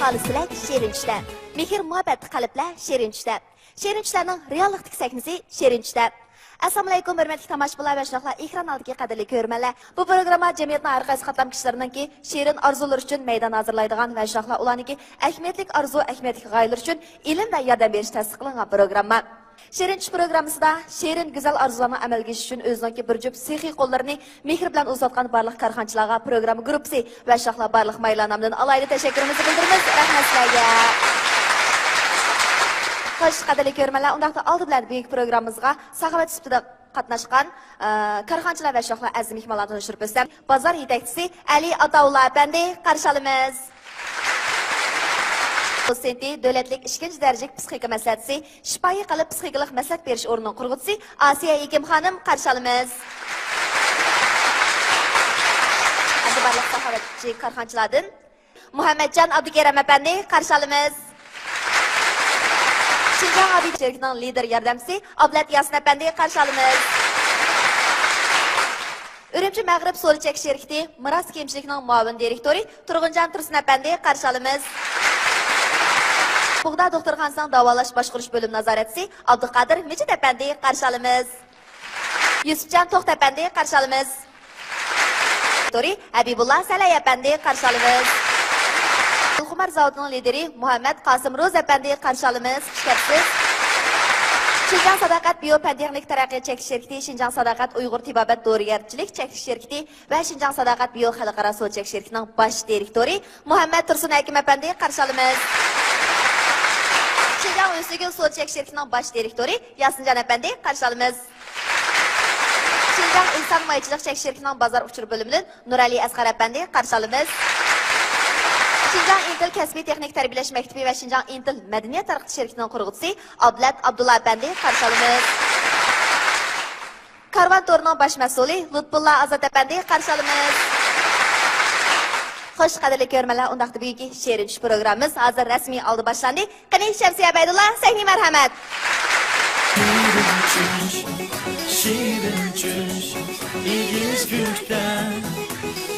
Xolis tilak shirin tushda. Mehr muhabbat qalblar shirin tushda. Shirin tushlarning reallikdagi sahnasi shirin tushda. Assalomu alaykum hurmatli tomoshabinlar va shohlar, ekran oldidagi qadrli ko'rmanlar. Bu programma jamiyatning har qaysi qatlam kishilariningki shirin orzular uchun maydon hozirlaydigan va shohlar ularningki ahamiyatli orzu, ahamiyatli g'oyalar uchun ilm va yordam berish tasdiqlangan programma. Shirin tush programmasida shirin go'zal orzularni amalga oshirish uchun o'zining bir juft sehiy qo'llarini mehr bilan uzatgan barliq korxonchilarga program guruhi va shohlar barliq maylar nomidan alayli tashakkurimizni bildiramiz. Rahmat sizlarga. Xo'sh, qadrli ko'rmanlar, undaqda oldi bilan buyuk programmamizga saxovat sifatida qatnashgan korxonchilar va shohlar aziz mehmonlarni tanishtirib o'tsam, bozor yetakchisi Ali Ataulla apandi qarshi olamiz. Senti davlatlik 2-darajalik psixika maslahatchisi, shifoyi qilib psixikalik maslahat berish o'rnining qurg'uvchisi Asiya Ekim xonim qarshi olamiz. Barliq saxovatchi korxonchilardan Muhammadjon Abdukaram apandi qarshi olamiz. Şinjan Abi Şirketining lider yordamchisi Ablat Yasin apandi qarshi olamiz. Urumchi Mag'rib So'lchak Şirketi Miros kemchiligining muavin direktori Turg'unjon Tursun apandi qarshi olamiz. Bug'da doktorxonasining davolash boshqarish bo'lim nazoratchisi Abduqodir Mijit apandi qarshi olamiz. Yusufjon To'xt apandi qarshi olamiz. Direktori Habibullah Salay apandi qarshi olamiz. Xumar zavodining lideri Muhammad Qosim Ro'z apandi qarshi olamiz. Xushkabsiz. Şinjan Sadaqat Biopendexnik taraqqiyot chekish shirkati, Şinjan Sadaqat Uyg'ur tibobat dorigarchilik chekish shirkati va Şinjan Sadaqat Bio xalqaro sud chekish shirkatining bosh direktori Muhammad Tursun Hakim apandi qarshi olamiz. Şinjan Uysugul sud chekish shirkatining bosh direktori Yasinjon apandi qarshi olamiz. Şinjan inson maychilik chekish shirkatining bozor uchur bo'limidan Nurali Asqar apandi qarshi olamiz. Şinjan Intel kasbiy texnik tarbiyalash maktabi va Şinjan Intel madaniyat taraqqiy shirkatining qurg'uvchisi Ablat Abdulla apandi qarshi olamiz. Karvan to'rining bosh mas'uli Lutfulla Azat apandi qarshi olamiz. Xo'sh, qadrli ko'rmanlar, undaqda bugungi shirin tush programmamiz hozir rasmiy oldi boshlandi. Qani Shamsiya Abaydulla, sahni marhamat. Shirin tush, igiz guldan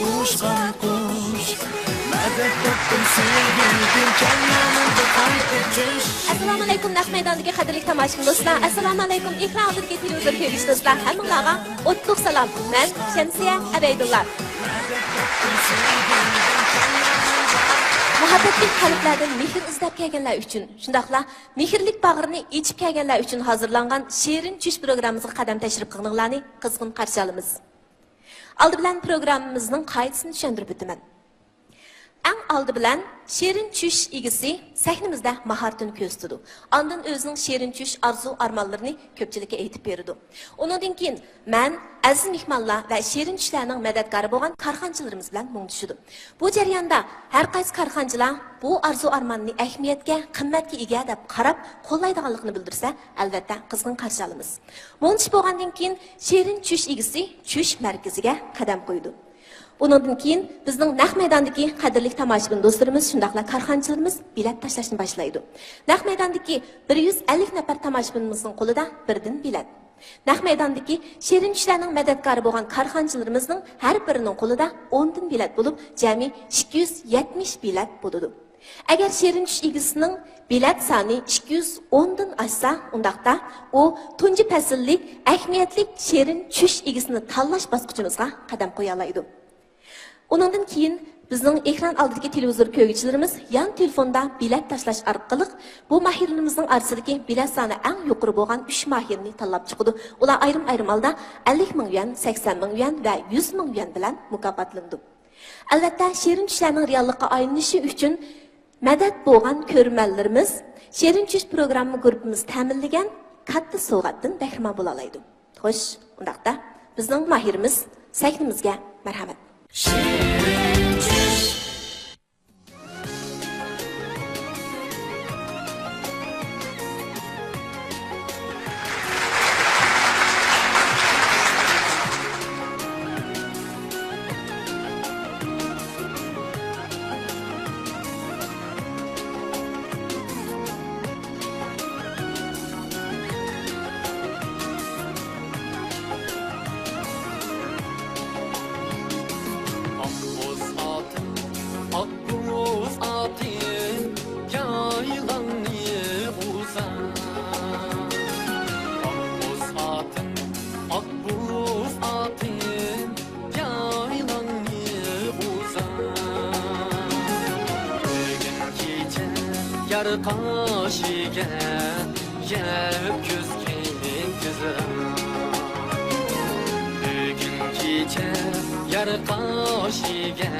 ushqan qush. Assalomu alaykum naq maydondagi qadrli tomoshabin do'stlar. Assalomu alaykum ekran oldidagi televizor ko'ruvchi do'stlar. Hammanglarga o'tliq salom. Men Shamsiya Abaydulla. Muhabbatli qalblardan mehr izlab kelganlar uchun, shundaqla mehrlik bag'rini ichib kelganlar uchun hozirlangan shirin tush programmamizga qadam tashrif qilganlarni qizg'in qarshi olamiz. Oldi bilan programmamizning qoidasini tushuntirib o'taman. Eng oldi bilan shirin tush egisi sahnimizda mahoratini ko'rsatdi. Ondan o'zining shirin tush arzu armonlarini ko'pchilikka aytib berdi. Undan keyin men aziz mehmonlar va shirin tushlarning madadkori bo'lgan korxonchilarimiz bilan mungtushdim. Bu jarayonda har qaysi korxonchilar bu arzu armonni ahamiyatga, qimmatga ega deb qarab qo'llaydiganligini bildirsa, albatta qizg'in qarshi olamiz. Mungtush bo'lgandan keyin shirin tush egisi tush markaziga qadam qo'ydi. Bundan keyin bizning naq maydondagi qadrli tomoshabin do'stlarimiz, shundaqla korxonchilarimiz bilet tashlashni boshlaydi. Naq maydondagi 150 nafar tomoshabinimizning qo'lida birdan bilet. Naq maydondagi shirin tushlarning madadkori bo'lgan korxonchilarimizning har birining qo'lida 10 dan bilet bo'lib, jami 270 bilet bo'ladi. Agar shirin tush egisining bilet soni 210 dan oshsa, undaqda u tunji fasllik ahamiyatli shirin tush egisini tanlash bosqichimizga qadam qo'ya oladi. Ondan keyin bizning ekran oldidagi televizor ko'ruvchilarimiz yan telefonda bilet tashlash orqali bu mahirlarimizning orasidagi bilet soni eng yuqori bo'lgan 3 mahirni tanlab chiqdi. Ular ayrim holda 50 ming yuan, 80 ming yuan va 100 ming yuan bilan mukofotlandi. Albatta, shirin tushlarning reallikqa aylanishi uchun madad bo'lgan ko'rmanlarimiz shirin tush programma guruhimiz ta'minlagan katta sovg'atdan bahramand bo'la oladi. Xo'sh, undaqda bizning mahirimiz sahnimizga marhamat. Shirin tush. kaşiga yep küzgin kızıra bugün kecha yar kaşiga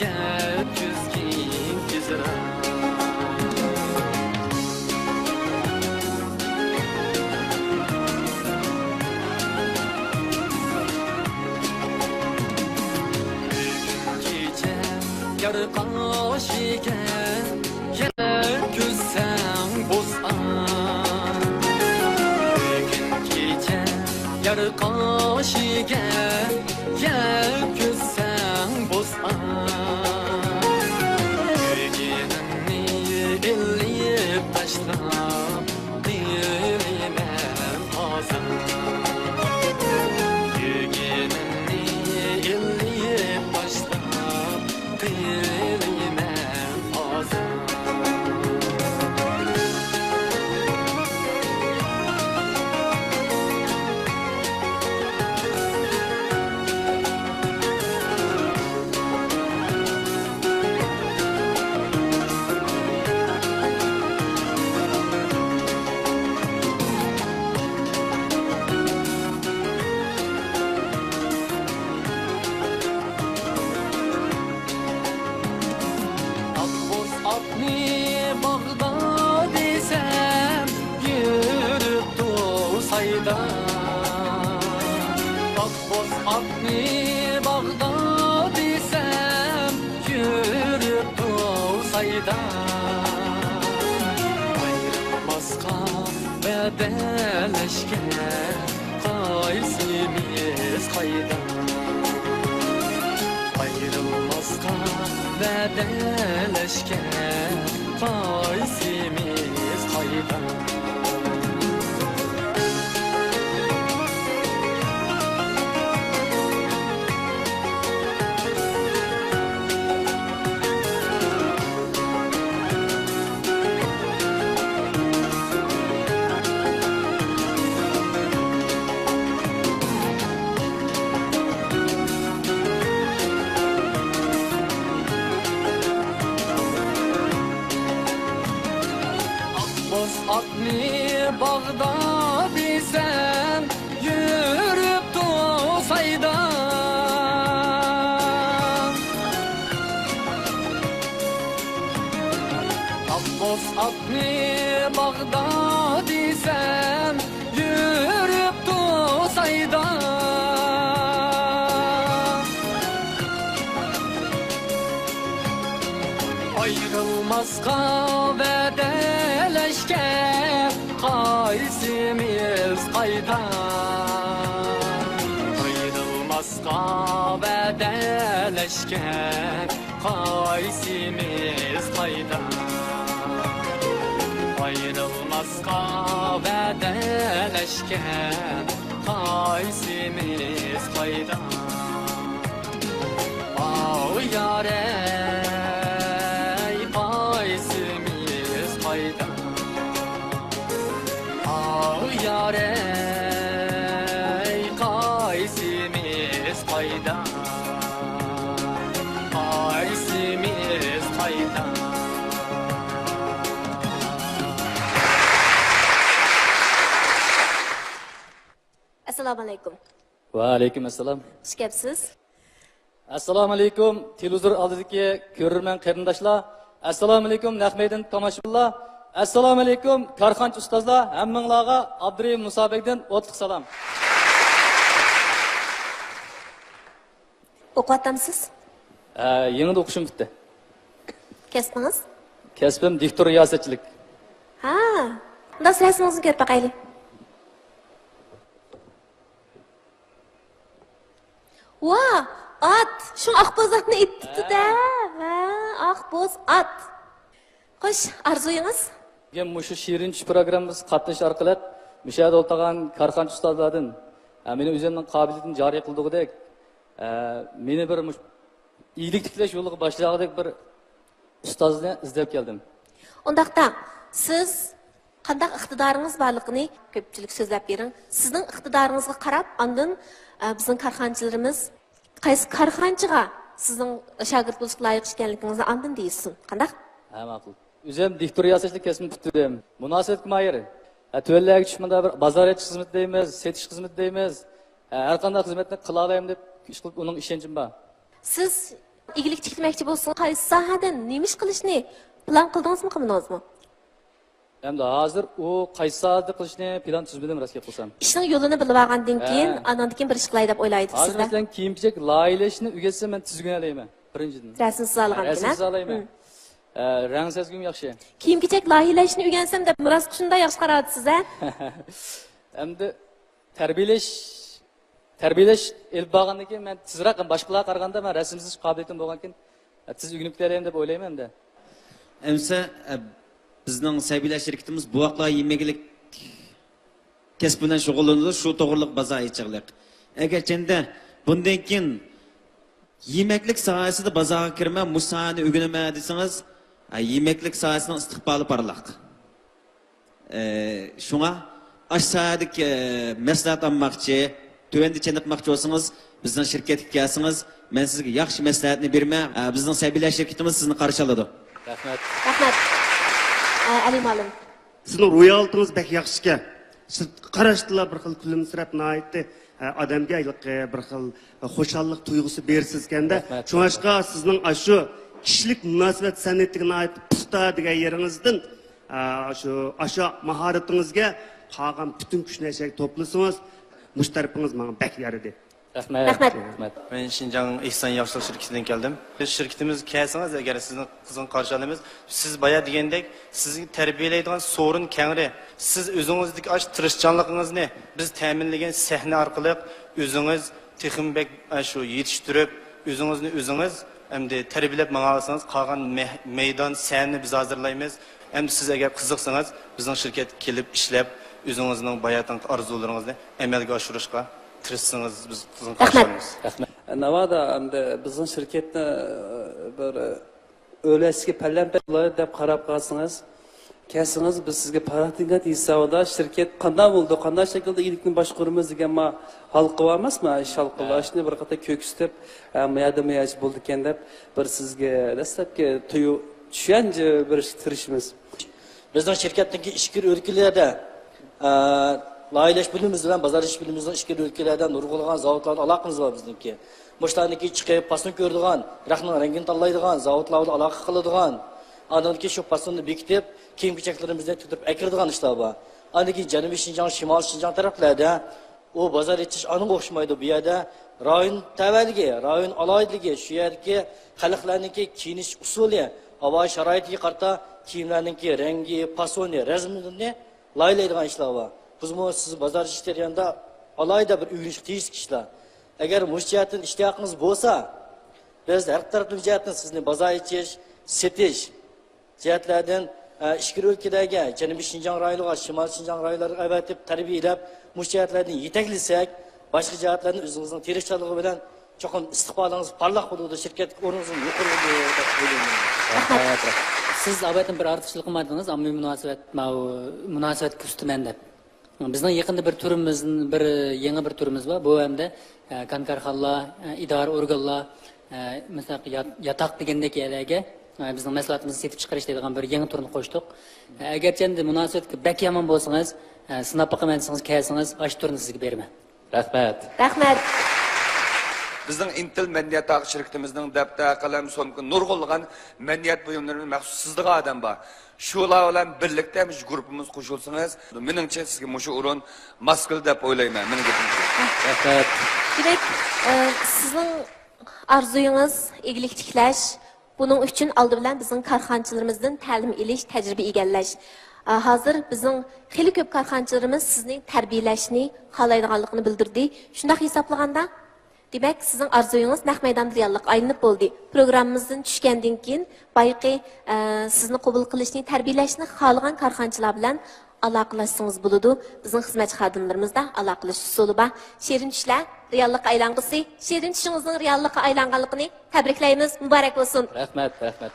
yep küzgin kızıra yar kaşiga yep küzsen bozan bugün kecha yar kaşiga yep küzsen bozan yüreğini elleyip taşlap dilimem azam yüreğini elleyip taşlap dilimem azam Akboz atni bağda desem yürüp doğsayda Akboz atni bağda desem yürüp doğsayda Ayrılmazka bedeleşke kaysimiz kayda ayrılmazka bedeleşke faizimiz kayda Akboz atni bağda desem yürüp doğsayda Akboz atni bağda desem yürüp doğsayda ayrılmazka bedeleşke kaysimiz kayda ayrılmazka bedeleşke kaysimiz kayda ayrılmazka bedeleşke kaysimiz kayda Ağ yare kayda Ağ yare kaysimiz kayda Kaysimiz kayda Assalomu alaykum. Va alaykum assalom. Xush kelibsiz. Assalomu alaykum televizor oldidagi ko'rurman qarindoshlar. Assalomu alaykum naqmaydin tomoshabinlar. Assalomu alaykum korxonchi ustozlar. Hammanglarga Abdurahim Musabekdan o'tliq salom. O'qiyapmisiz? Yengida o'qishim bitdi. Kasbingiz? Kasbim diktor riyosetchilik. Ha, unda rasmingizni ko'rib boqaylik. Va, at, shu oqboz atni aytdi-da. Va, oqboz at. Xo'sh, arzuyingiz? Men mushu shirin tush programmamiz qatnash orqali mushada o'ltagan korxonchi ustozlardan meni o'zimning qobiliyatimni joriy qildik. Meni bir iyilik tiklash yo'liga boshlagandek bir ustozni izlab keldim. Undaqda siz qanday iqtidoringiz borligini ko'pchilik so'zlab bering. Sizning iqtidoringizga qarab, ondan bizning korxonchilarimiz qaysi korxonchiga sizning shogird bo'lishga loyiq ekanligingizni ondan deysin. Qanday? Ha, ma'qul. Özüm diktori yasashlik kasbini tutdim. Munosabat mayir. Tövəlləyə düşməndə bir bazariyat xizmət deyimiz, setiş xizmət deyimiz. Hər qanday xizmətni qila alayım deb iş qilib uning ishoncim bor. Siz igilik tikmoqchi bo'lsangiz, qaysi sohada nima ish qilishni plan qildingizmi, qilmadingizmi? Endi hozir u qaysi sohada qilishni plan tuzmadim rasga qilsam. Ishning yo'lini bilib olgandan keyin, andan keyin bir ish qilay deb o'ylaydingiz Hozir sizlar. masalan kiyim-kechak loyilashni o'rgatsam men tuzgun olayman. Birinchidan. Rasm siz olgandan Rasm siz olayman. Rang sezgim yaxshi. Kiyim-kechak loyilashni o'rgansam deb biroz shunday yaxshi qarayapsiz, ha? Endi tarbiyalash elib borgandan keyin men tezroq boshqalarga qaraganda men rasmsiz qobiliyatim bo'lgan keyin tez o'rganib kelaman deb o'ylayman endi. Emsa bizning Sabiylar şirketimiz bu vaqtlar yemeklik kasb bilan shug'ullanadi, shu to'g'riliq bozor ichiqliq. Agarchanda bundan keyin yemeklik sohasida bozorga kirma, musani o'rganma desangiz, yemeklik sohasining istiqboli parlaq. Shunga aşağıdaki məsləhət almaqçı, tövəndə çəndiqmaqçı olsanız, bizdən şirkətə gəlsiniz, mən sizə yaxşı məsləhətini vermə, bizdən Sabiylar şirkətimiz sizni qarşı aladı. Rəhmət. Rahmat. Ali Malim. Sizning ro'yaltingiz bak yaxshika. Siz qarashdilar bir xil kulimsirab naitdi odamga bir xil xo'shallik tuyg'usi bersiz ekanda. Shunga sizning shu kishilik munosabat san'atiga nait puxta degan yeringizdan shu mahoratingizga qolgan butun kuchni to'plasangiz, mushtaripingiz menga bak yaradi. Rahmat. Ben Şinjan İhsan Yaşlı şirketinden geldim. Biz şirketimiz kelseniz eğer sizin kızın karşılayımız, siz bayağı diyendek sizin terbiyeleydiğiniz sorun kengri. Siz özünüzdeki aç tırışçanlığınız ne? Biz teminlegen sahne arkalık özünüz teximbek şu yetiştirip özünüz hem de terbiyelep bana alırsanız kalan meydan sahne biz hazırlayımız. Hem siz eğer kızıksanız bizim şirket kelip işlep özünüzün bayağı arzularınızı emelge aşırışka tirişsiniz biz kızın karşılayımız. Navada bizim şirketni bir öyle eski pəlləmbələr deb qarab qalsınız. Kəsiniz biz sizga paratingat hesabida şirket qanday bo'ldi, qanday shaklda ilikni boshqaramiz degan ma hal qilamiz-mi? Ish hal qilishni bir qata ko'ksitib, mayada-mayaj bo'ldi ekan deb bir sizga dastlabki tushuncha bir tirishimiz. Bizning shirkatdagi ishkir o'lkalarda loyihalash bilimimiz bilan bozorish bilimimizning ishkir o'lkalardan nurg'ulg'an zavodlarga aloqamiz bor bizniki. Boshlarniki chiqib pasni ko'radigan, raqamning rangini tanlaydigan, zavodlarga aloqa qiladigan, andan shu pasni bekitib, kiyim-kechaklarimizni tutib akiradigan ishlar bor. Andan Janubiy Shinjong, Shimol Shinjong taraflarda u bozor etish aniq o'xshamaydi. Bu yerda rayon tavaligi, rayon aloydiligi, shu yerdagi xalqlarningki kiyinish usuli, havo sharoitiga qarata kiyimlarningki rangi, fasoni, razmini laylaydigan ishlar bor. Bizmo siz bozor ishlarida alayda bir o'rganish tegishli ishlar. Agar mushtiyatin ishtiyaqingiz bo'lsa, biz har tarafdan jihatdan sizni bozor ichish, setish jihatlardan ishkir o'lkadagi Janubiy Shinjong rayoniga, Shimol Shinjong rayonlariga avatib tarbiyalab, mushtiyalarni yetaklasak, boshqa jihatlarni o'zingizning tirishchanligi bilan cho'qim istiqbolingiz parlaq bo'ladi, shirkat o'rningizni yuqori deb o'ylayman. Siz albatta bir ortiqchilik qilmadingiz, ammo munosabat ko'rsataman deb. Bizning yaqinda bir turimiz, yangi bir turimiz bor. Bu hamda konkarxonlar, idora organlar, masalan, yatoq degandek yerlarga bizning mahsulotimizni setib chiqarish deydigan bir yangi turni qo'shdik. Agarchi endi munosabatga bak yomon bo'lsangiz, sinab boqaman desangiz, kelsangiz, osh turni sizga beraman. Rahmat. Rahmat. Bizning Intel Madaniyat şirketimizning daftar qalam so'mki nurg'ulg'an madaniyat buyumlarini maxsus sizdiga odam bor. Shular bilan birlikda biz guruhimiz qo'shilsangiz, meningcha sizga mushu o'rin maskul deb o'ylayman. Meni gapim. Rahmat. Demak, sizning arzuyingiz igilik tiklash, buning uchun oldi bilan bizning korxonchilarimizdan ta'lim olish, tajriba egallash. Hozir bizning xili ko'p korxonchilarimiz sizning tarbiyalashni xohlaydiganligini bildirdi. Shunday hisoblaganda demak, sizning arzuyingiz naq maydonda reallik aylanib bo'ldi. Programmamizdan tushgandan keyin bayqi sizni qabul qilishni, tarbiyalashni xohlagan korxonchilar bilan aloqalashsangiz bo'ladi. Bizning xizmatchi xodimlarimizda aloqalash usuli bor. Shirin tushlar, reallik aylang'isi, shirin tushingizning reallikka aylanganligini tabriklaymiz. Muborak bo'lsin. Rahmat, rahmat.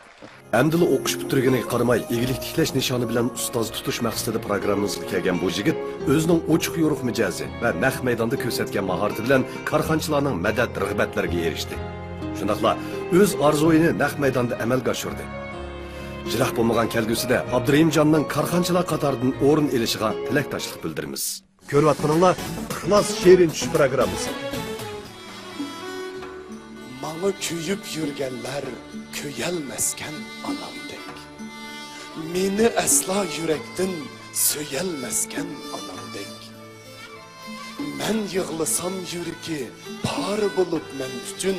Әмділі оқыш бүттіргенеге қарамай, егілік тикләш нишаны білән ұстаз тұтыш мәқсіді программымызға келген бұл жігіт өзінің очық yoruq mijazı və naq maydanda көсәткен махараты білән karxançılarning мәдәт rəğbətlərə erişdi. Şundaqla öz arzuini naq maydanda əməlgə aşırdı. Jiroq bo'lmagan kelgusida Abdurahimjonning Karxanchilar qatoridan o'rin elishiga tilakdoshlik bildiramiz. Ko'ryapsizlar, Ixlos Shirin tush programmasi. Manga kuyib yurganlar kuyalmaskan onamdek. Meni asla yurakdan söyalmaskan onamdek. Men yig'lasam yuragi par bo'lib men uchun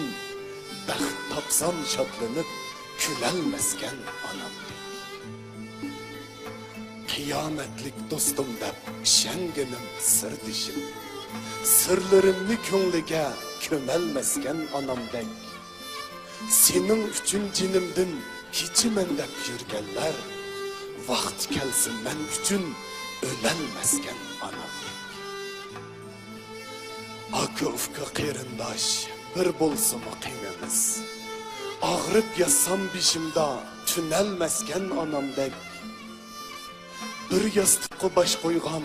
baxt topsam shodlanib külalmaskan onamdek. Qiyomatlik do'stim deb ishonganim sirdishim, sirlarimni ko'ngliga ko'malmaskan onamdek. Sening uchun jinimdan kechiman deb yurganlar, vaqt kelsin men uchun o'lalmaskan onamdek. Aka ufka qarindosh bir bo'lsimi qiynamiz. Ağrıp yatsam bişimda tünelmezken anamdek. Bir yastıkı baş koygan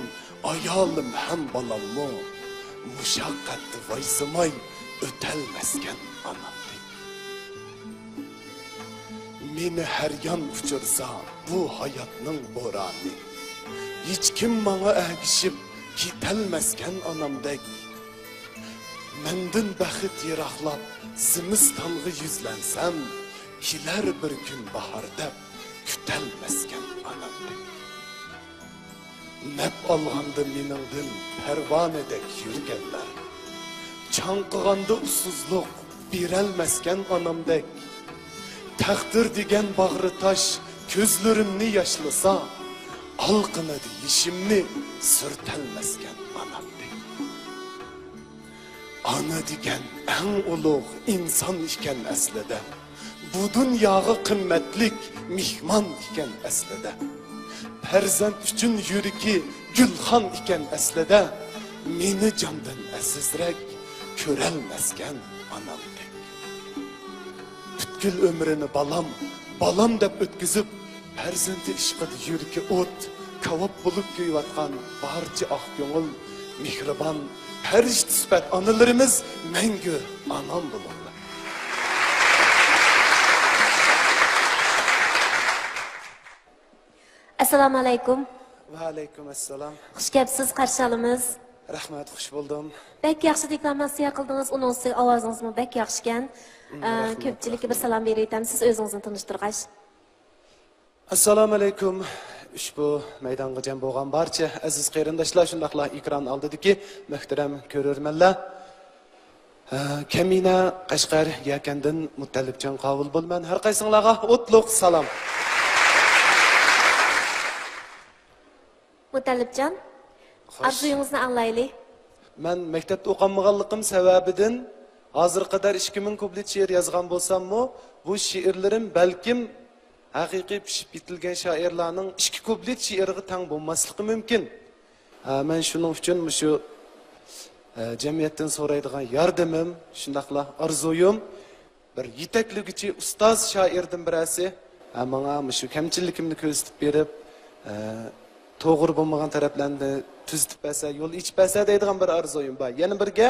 ayalım hem balammo. Muşakkatlı vaysımay ötelmezken anamdek. Meni her yan uçursa bu hayatның borani. Hiç kim bana ergişip gitelmezken anamdek. Mendin baxit yiraqlab zimistanğı yüzlensem, kiler bir gün baharda kütelmezken anamdek. Nep alğandı meningdin pervanedek yürgenler. Çankıgandı usuzluk birelmezken anamdek. Takdir degen bağrı taş közlerimni yaşlısa, alqını deyişimni sürtelmezken anamdek. Ana degen en ulug' inson iken aslida. Bu dunyoga qimmatlik mehmon iken aslida. Farzand uchun yuragi gulxon iken aslida. Meni jondan azizroq ko'ralmasgan onamdek. Butkul umrini balam deb o'tkazib, farzandi ishqida yuragi o't, kavob bo'lib kuyayotgan barcha oq ko'ngil, mehribon Perişt sübət analarımız məngü anam bulurlar. Assalamu alaykum. Ve aleyküm assalam. Xush kelibsiz, qarshi olamiz. Rahmat, xush buldum. Bek yaxshi deklamatsiya qildingiz, uning ustiga ovozingizmi bek yaxshi ekan. Ko'pchilikka bir salom beraytam, siz o'zingizni tanishtirg'ach. Assalomu alaykum. Ushbu maydonga jam bo'lgan barcha aziz qarindoshlar, shundaqla ekran oldidagi muhtaram ko'rurmanlar. Kamina Qashqar yakandan Mutallibjon qabul bo'lman. Har qaysingizlarga o'tliq salom. Mutallibjon, arzuyingizni anglaylik. Men maktabda o'qamaganligim sababidan hozir qadar 2000 kublit she'r yozgan bo'lsam-mu, bu she'rlarim balkim haqiqiy pishib bitilgan shoirlarning 2 kublit she'riga teng bo'lmasligi mumkin. Men shuning uchun shu jamiyatdan so'raydigan yordamim, shundaqla arzuyim bir yetakligichi ustoz shoirdan birasi menga shu kamchilikimni ko'rsatib berib, to'g'ri bo'lmagan taraflarni tuzitib bersa, yo'l ichib bersa deydigan bir arzuyim bor. Yana birga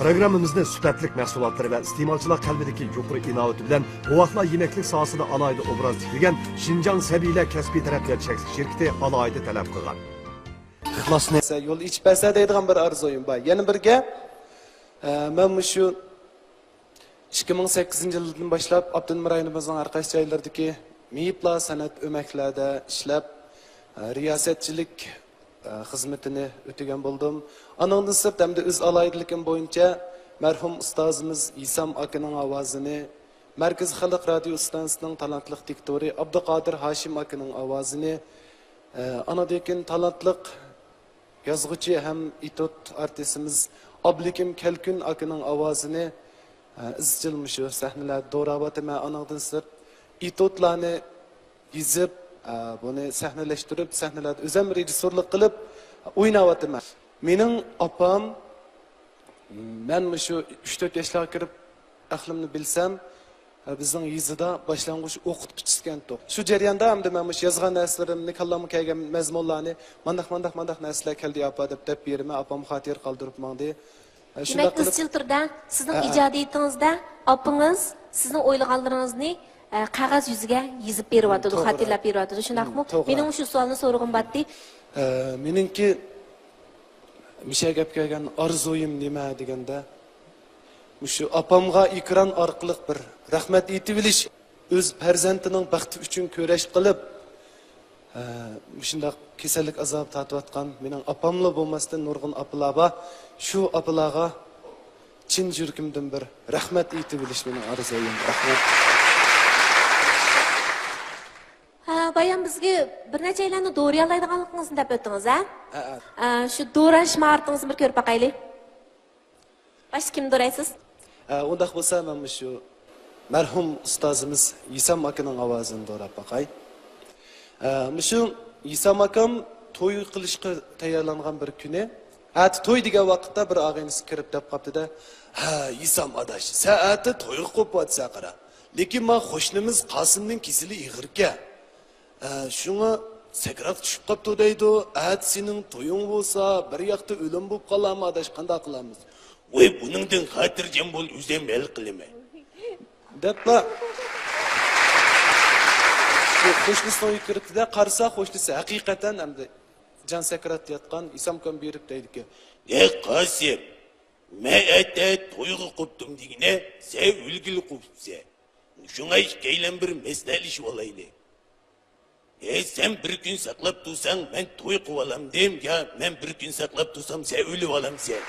Programmamızda süpetlik mahsulotları ve iste'molchilar qalbidagi yuqori inovati bilan Ovaqlar yemeklik sohasida alayda obraz tikilgan Şinjan Sabiylar kasbiy taraqqiyot shirkati alayda talab qilgan. Ixlosni yo'l ichib bersa deydigan bir arzuyim bor. Yana birga men shu 2008-yildan boshlab Abdunimir rayonimizning har qaysi joylaridagi meyiplar san'at o'maklarda ishlab riyosatchilik xizmatini o'tagan bo'ldim. Anondan sirт hamda o'z alayidligim bo'yicha marhum ustozimiz Isam akaning ovozini, Markaz xalq radio stansiyasining talantli diktori Abduqodir Hashim akaning ovozini, anadekin talantli yozuvchi ham itot artistimiz Oblikim Kelkun akaning ovozini izchil shu sahnalar do'ravatma anondan sirт itotlarni yozib buni sahnalashtirib, sahnalarda o'zim rejissorlik qilib o'ynayapman. Mening opam men shu 3-4 yoshlarga kirib aqlimni bilsam, bizning yizida boshlang'ich o'qituvchisi ekan. Shu jarayonda hamda men mush yozgan narslarimni kallamga kelgan mazmunlarni mandaq narsalar keldi apa deb berma apam xotir qoldiribmandi. Demak, izchil turda sizning ijodiyatingizda opingiz sizning o'ylaganlaringizni qog'oz yuziga yozib beryapti, xotirlab beryapti. Shundaqmi? Mening shu savolni so'rag'im batdi. Meningki misha gap kelgan orzuyim nima deganda shu opamga ekran orqali bir rahmat aytib bilish, o'z farzandining baxti uchun kurash qilib, shunday kasallik azob tatayotgan mening opamla bo'lmasdan nurg'un apalarga, shu apalarga chin yuragimdan bir rahmat aytib bilish mening orzuyim. Rahmat. Bayan bizga bir necha aylarni do'riyalaydiganligingizni deb o'tdingiz, ha? Shu do'rash martingizni bir ko'rib baqaylik. Bash kim do'raysiz? Undaq bo'lsa, men shu marhum ustozimiz Isam akaning ovozini do'rab baqay. Shu Isam akam to'y qilishga tayyorlangan bir kuni, to'y degan vaqtda bir og'aynis kirib deb qopdi-da, "Ha, Isam adash, saati to'y qilib o'tsa qara. Lekin men qo'shnimiz Qosimning kesili ig'irga. Shunga sakrat tushib qopti deydi. Sening to'ying bo'lsa, bir yoqda o'lim bo'lib qolarmi adash, qanday qilamiz?" Voy, buningdan xotirjam bo'l, o'zim hal qilaman. Debla. Qo'shnisining kiribdi-da, qarsa qo'shnisi haqiqatan hamda jon sakrat yotgan Isamkam berib deydi-ki, "Ey Qosim, men aytdi to'yga qopdim degine, sen o'lgili qopsa. Shunga ikkilan bir maslahlaşib olaylik. Sen bir gün saqlab tursan, men to'y qilib olam dem, ya men bir gün saqlab tursam, sen o'lib olamsan."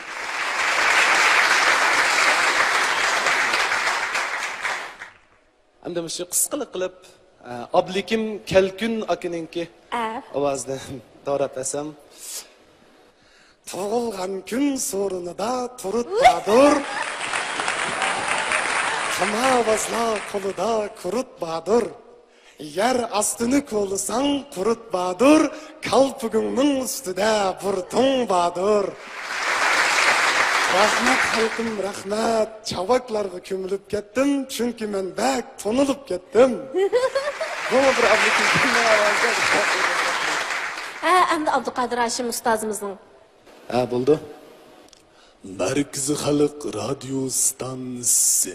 Hamda shu qisqalik qilib Ablikim Kelkun akaninki ovozdan dorab asam. Tug'ilgan kun so'rinida turib badur. Hamavazla qo'lida kurut badur. Yer astini qo'lisang kurut badur, kalpugingning ustida burtung badur. Rahmat xalqim, rahmat. Chavaklarga ko'milib ketdim, chunki men bak tonilib ketdim. Bu bir Ablikim ovozda. Endi Abduqodir Hashim ustozimizning. Bo'ldi. Markaziy xalq radio stansiyasi.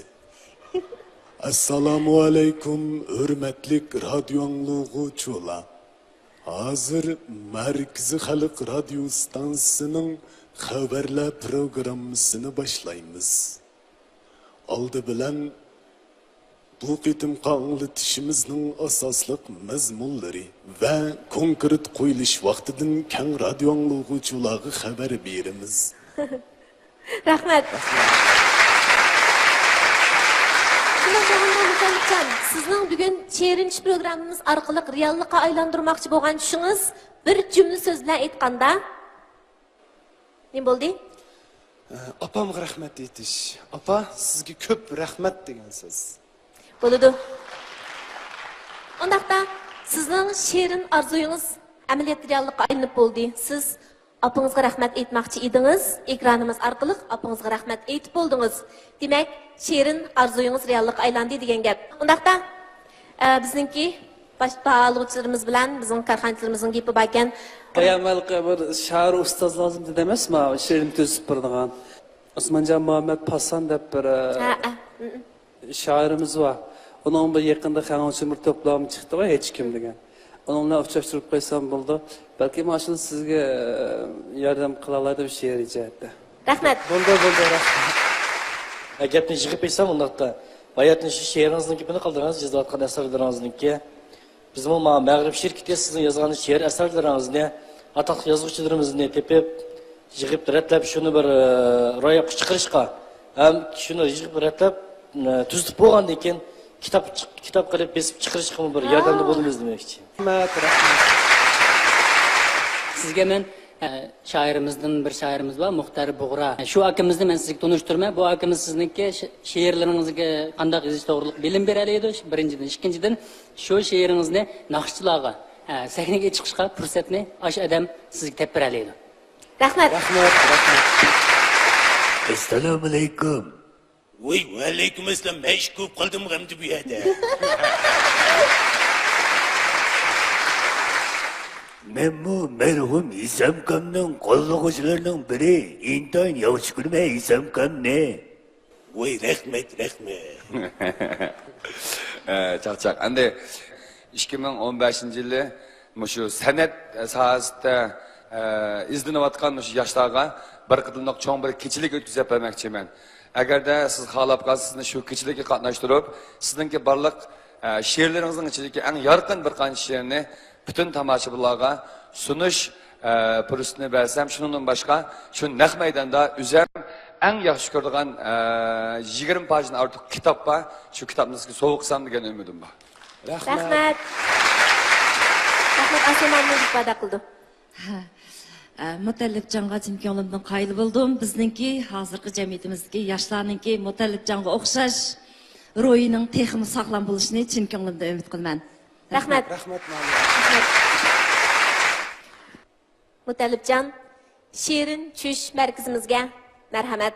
Assalomu alaykum, hurmatli radio anglag'uvchilar. Hozir Markaziy xalq radio stansiyasining xabarlar programmasini boshlaymiz. Oldi bilan bu qitimqa anglatishimizning asosli mazmunlari va konkret qo'yilish vaqtidan keng radio anglag'uvchilarga xabar beramiz. Rahmat. Sizning bugun cherinch programmamiz orqali reallikqa aylantirmoqchi bo'lgan tushingiz bir jumla so'z bilan aytganda nima bo'ldi? Opamga rahmat aytish. Opa, sizga ko'p rahmat degan so'z. Bo'ladi. Undaqda sizning sherin orzuyingiz amaliyot reallikqa aylanib bo'ldi. Siz opangizga rahmat aytmoqchi edingiz, ekranimiz orqali opangizga rahmat aytib bo'ldingiz. Demak, sherin orzuyingiz reallikqa aylandi degan gap. Undaqda bizningki boshqalarimiz bilan bizning korxonachilarimizning gapi bor ekan. Qo'yamalqa bir sha'ir ustoz lozim dedi emasmi? Sherin to'sib turadigan. Osmonjon Muhammad Passan deb bir shoirimiz bor. Uning bir yaqinda xanonchimir to'plami chiqdi va hech kim degan. Uni bilan uchrashtirib qo'ysam bo'ldi. Balki mana shu sizga yordam qila oladi bir she'r ijodda. Rahmat. Bo'ldi, rahmat. Gapni yig'ib qo'ysam undaqda bayatni shu she'ringizni gapini qildiringiz, yozayotgan asarlaringizniki. Bizim o Mag'rib şirketi sizin yazgan şiir eserlerinizde atak yazıcılarımızın tepip yığıp retlep şunu bir ro'yobga chiqarishga hem şunu yığıp retlep tuzib bo'lgandan keyin kitap qilib besib chiqarishga bir yordamda bo'lamiz demoqchi. Sizga men shoirimizdan bir shoirimiz bor, Muxtar Bug'ra. Shu akamizni men sizga tanishtirmay, bu akamiz sizniki she'rlaringizga qanday yozish to'g'riliq bilim beradi. Birinchidan, ikkinchidan shu she'ringizni naqshchilarga sahnaga chiqishga fursatni osh odam sizga tep beradi. Rahmat. Assalomu alaykum. Voy, aleyküm esselam. Ben iş ko'p qildim hamdi bu yerda. Men bu merhum İsamkamning qo'llovchilarining biri. Intayin yaxshi ko'rma İsamkamni. Voy, rahmat. Çak. Endi 2015 yılı şu sanat sahasida izlanayotgan shu yoshlarga bir qadamliq cho'ng bir kechilik o'tkazib bermoqchiman. Agarda siz xohlab qolsangiz sizni shu kechilikka qatnashtirib, sizningki barliq she'rlaringizning ichidagi eng yorqin bir qancha she'rni butun tomoshabinlarga sunish fursatini bersam, shundan boshqa shu naq maydonda o'zim eng yaxshi ko'radigan 20 pajdan ortiq kitob bor. Shu kitobni sizga sovg'a qilsam degan umidim bor. Rahmat. Asamanni ifoda qildim. Mutallibjonga chimkonimdan qayli bo'ldim. Bizningki hozirgi jamiyatimizdagi yoshlarningki Mutallibjonga o'xshash ro'yining texmi saqlam bo'lishini chimkonimdan umid qilaman. Rahmat. Mutallibjon, Shirin Tush markazimizga marhamat.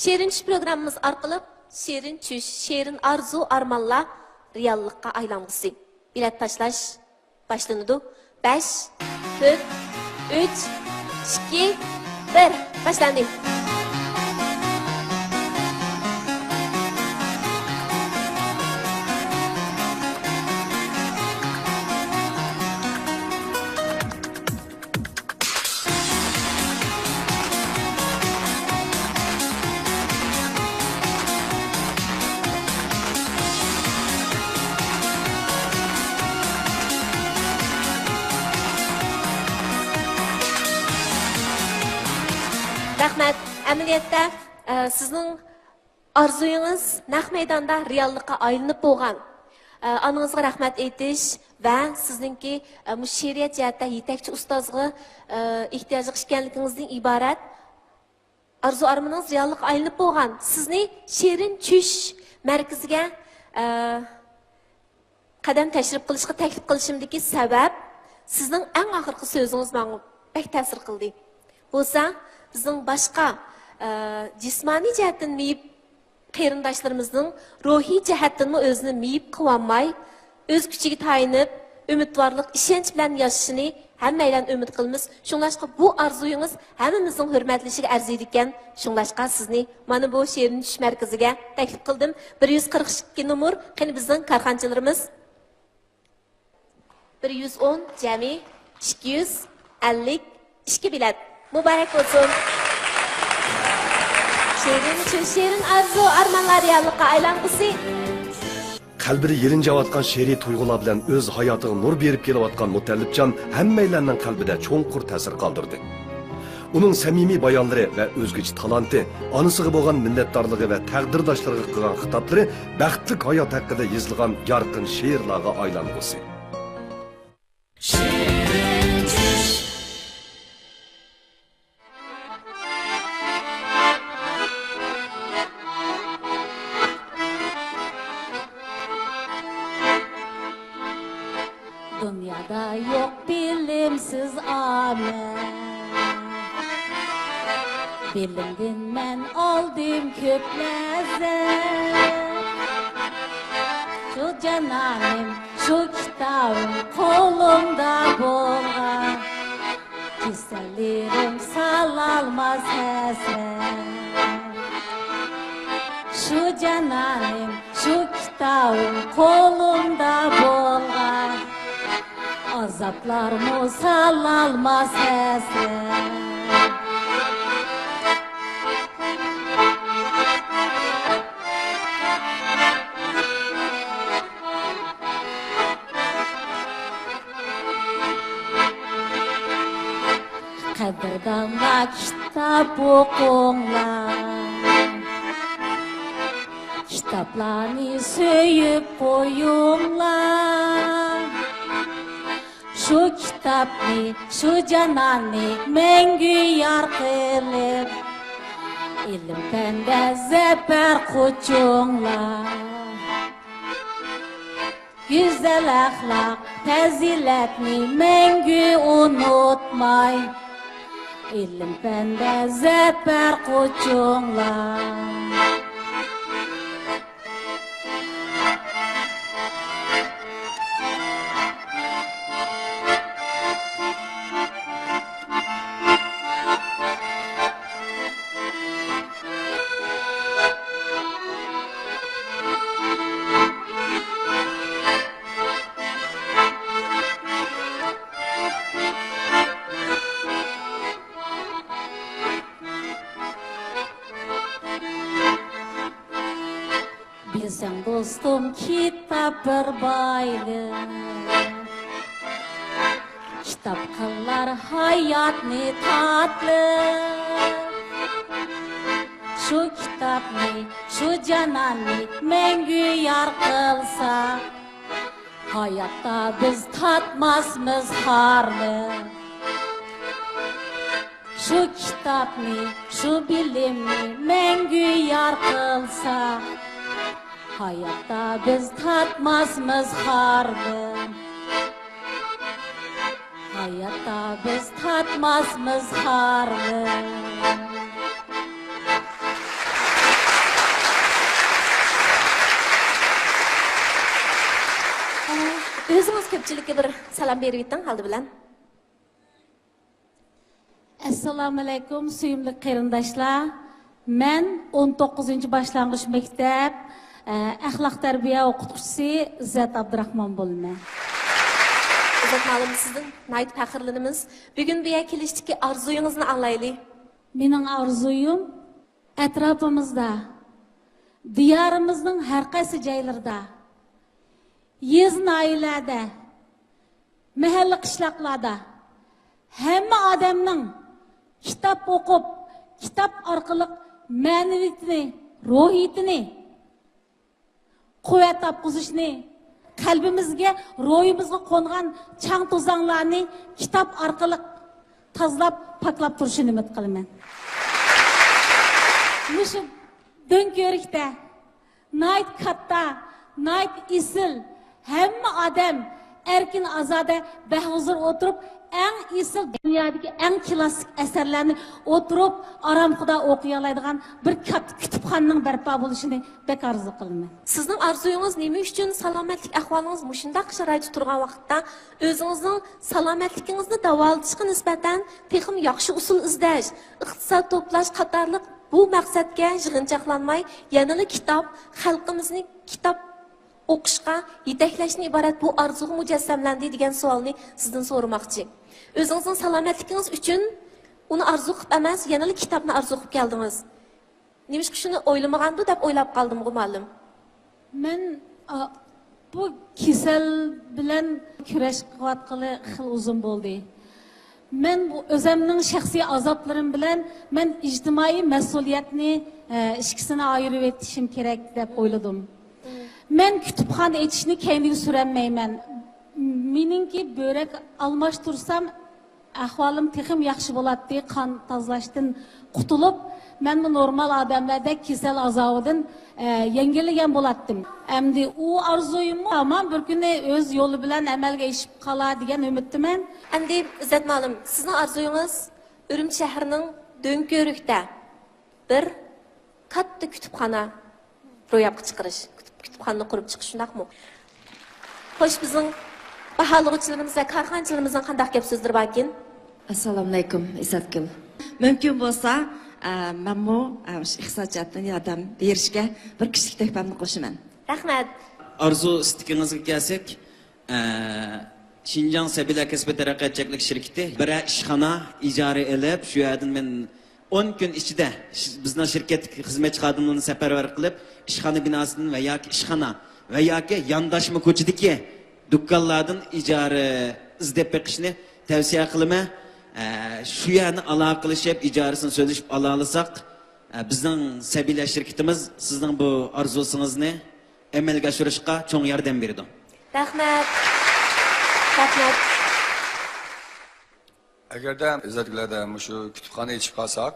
Shirin Tush programmamiz orqali Shirin Tush, Shirin arzu armonlar reallikqa aylangusi. Bilet tashlash boshlanadi. 5, 4, 3, 2, 1. Başlandı. Rahmat. Amaliyotda sizning orzuyingiz naq maydonda reallikqa aylanib bo'lgan. Anangizga rahmat aytish va sizningki bu she'riyat jihatda yetakchi ustozga ehtiyojli ekanligingizdan iborat arzu armoningiz reallikqa aylanib bo'lgan. Sizni Shirin Tush markaziga qadam tashrif qilishga taklif qilishimdagi sabab sizning eng oxirgi so'zingiz menga pek ta'sir qildi. Bo'lsa bizning boshqa jismoniy jihatdan miyib qarindoshlarımızın ruhiy jihatdan o'zini miyib qilolmay, o'z kuchiga tayinib, umidvorlik, ishonch bilan yashashini hammaydan umid qilamiz. Shunlashqa bu orzuyingiz hammamizning hurmatlashiga arziydi ekan. Shunlashqa sizni mana bu Shirin Tush markaziga taklif qildim. 142 nomer qani bizning korxonchilarimiz 110 jami 252 bilet. Mübarek olsun. Shirin arzu armanlar reallikqa aylangusi. Qalbida yelinjayotgan she'riy tuyg'ular bilan o'z hayotiga nur berib kelayotgan Mutallibjon hammaylarning qalbida cho'nqur ta'sir qoldirdi. Uning samimiy bayonlari va o'zgacha talanti, onasiga bo'lgan minnatdorligi va taqdirdoshlariga qilgan xitoblari baxtli hayot haqida yozilgan yorqin she'rlarga aylangusi. Dünyada yok bilimsiz amel. Bilimden men aldım köp lezzet. Şu cananım, şu kitabım kolumda bolgan. Kiselerim salalmaz hesret. Şu cananım, şu kitabım kolumda bolgan. Azaplar musallalmaz hesret. Kadirdanla kitap okunglar. Kitaplarını söyüp koyunglar. Şu kitapni, şu cananni mengü yar kılır. İlim pende zeper kuçunglar. Güzel ahlak, faziletni mengü unutmay. ilm pende zafer koçunglar. Bilsem dostum kitap bir baylık, kitap kılar hayatni tatlı. Şu kitapni, şu cananni mengü yar kılsa, hayatta biz tatmasmız harlı. Şu kitapni, şu bilimni mengü yar kılsa, hayatta biz tatmasmız harlı. Hayatta biz tatmasmız harlı. Özünüz köpçülükке bir salam berip etdin haldı bilen. Assalamu alaikum suyumli qarindoshlar. Men 19 boshlang'ich maktab axloq tarbiya o'qituvchisi İzzet Abdurahmon bo'laman. İzzet malum sizin nayt faxrlanimiz. Bugün bir kelişdiki arzuyunuzni anglayli. Mening arzuyum atrofimizda, diyorimizning har qaysi joylarida, yez noilalarda, mahalla qishloqlarda hamma odamning kitob o'qib, kitob orqali ma'naviyatini, ruhiyatini quvvat topqizishni, qalbimizga, ruhimizga qo'ngan chang to'zonlarni kitob orqali tozalab, paklab turishini umid qilaman. Mushu Do'nko'rikda nayt katta, nayt isil hamma odam erkin ozoda bahuzur o'tirib, eng isil dunyodagi eng klassik asarlarni o'tirib oromxuda o'qiy oladigan bir katta kutubxonaning barpo bo'lishini bek orzu qilaman. Sizning arzuyingiz nima uchun salomatlik ahvolingiz mushundaq sharoitda turgan vaqtda o'zingizning salomatligingizni davolatishga nisbatan texim yaxshi usul izlash, iqtisod to'plash qatorliq bu maqsadga yig'inchoqlanmay, yanada kitob, xalqimizni kitob o'qishga yetaklashni iborat bu arzuga mujassamlandi degan savolni sizdan so'ramoqchi. O'zingizning salomatligingiz uchun uni arzu qilib emas, yanada kitobni arzu qilib keldingiz. Nimish shuni o'ylamagandu deb o'ylab qoldim ma'lum. Men bu kasal bilan kurash qilayotgani xil uzun bo'ldi. Men bu o'zimning shaxsiy azoblarim bilan men ijtimoiy mas'uliyatni ikkisini ayirib etishim kerak deb o'yladim. Men kutubxona etishni kendiga suranmayman. Meningki börek almashtirsam ahvolim texim yaxshi bo'ladi, qon tozalashdan qutulib, men bu normal odamlardek kasal azobidan yengilgan bo'lardim. Endi u arzuyim tamam bir kuni o'z yo'li bilan amalga oshib qolar degan umiddaman. Endi İzzet malum, sizning arzuyingiz Urumchi shahrining Do'nko'rikda bir katta kutubxona ro'yobga chiqarish, kutubxona qurib chiqish shundaqmi? Xo'sh, bizning baholug'uchilarimiz va korxonchilarimizning qanday gap so'zlari bor ekan? Assalomu alaykum İzzatgul. Mumkin bo'lsa, men iqtisodiyotdan yordam berishga bir kichik tuhfamni qo'shaman. Rahmat. Arzu istikingizga kelsak, Şinjan Sabila Kasbi Taraqqiyot Cheklik shirkati bir ishxona ijara elib, shu yerdan men 10 kun ichida bizning shirkat xizmatchi xodimlarini safarbar qilib, ishxona binosini va yoki ishxona va yoki yondashma ko'chadagi do'konlardan ijara izlab beqishni tavsiya qilaman. Shu yerni aloqa qilishib, ijarasini so'zlashib ola olsak, bizning Sabila shirkatimiz sizning bu orzusingizni amalga oshirishga cho'ng yordam berdi. Rahmat. Rahmat. Agarda izzatlarda shu kutubxona ichib qolsak,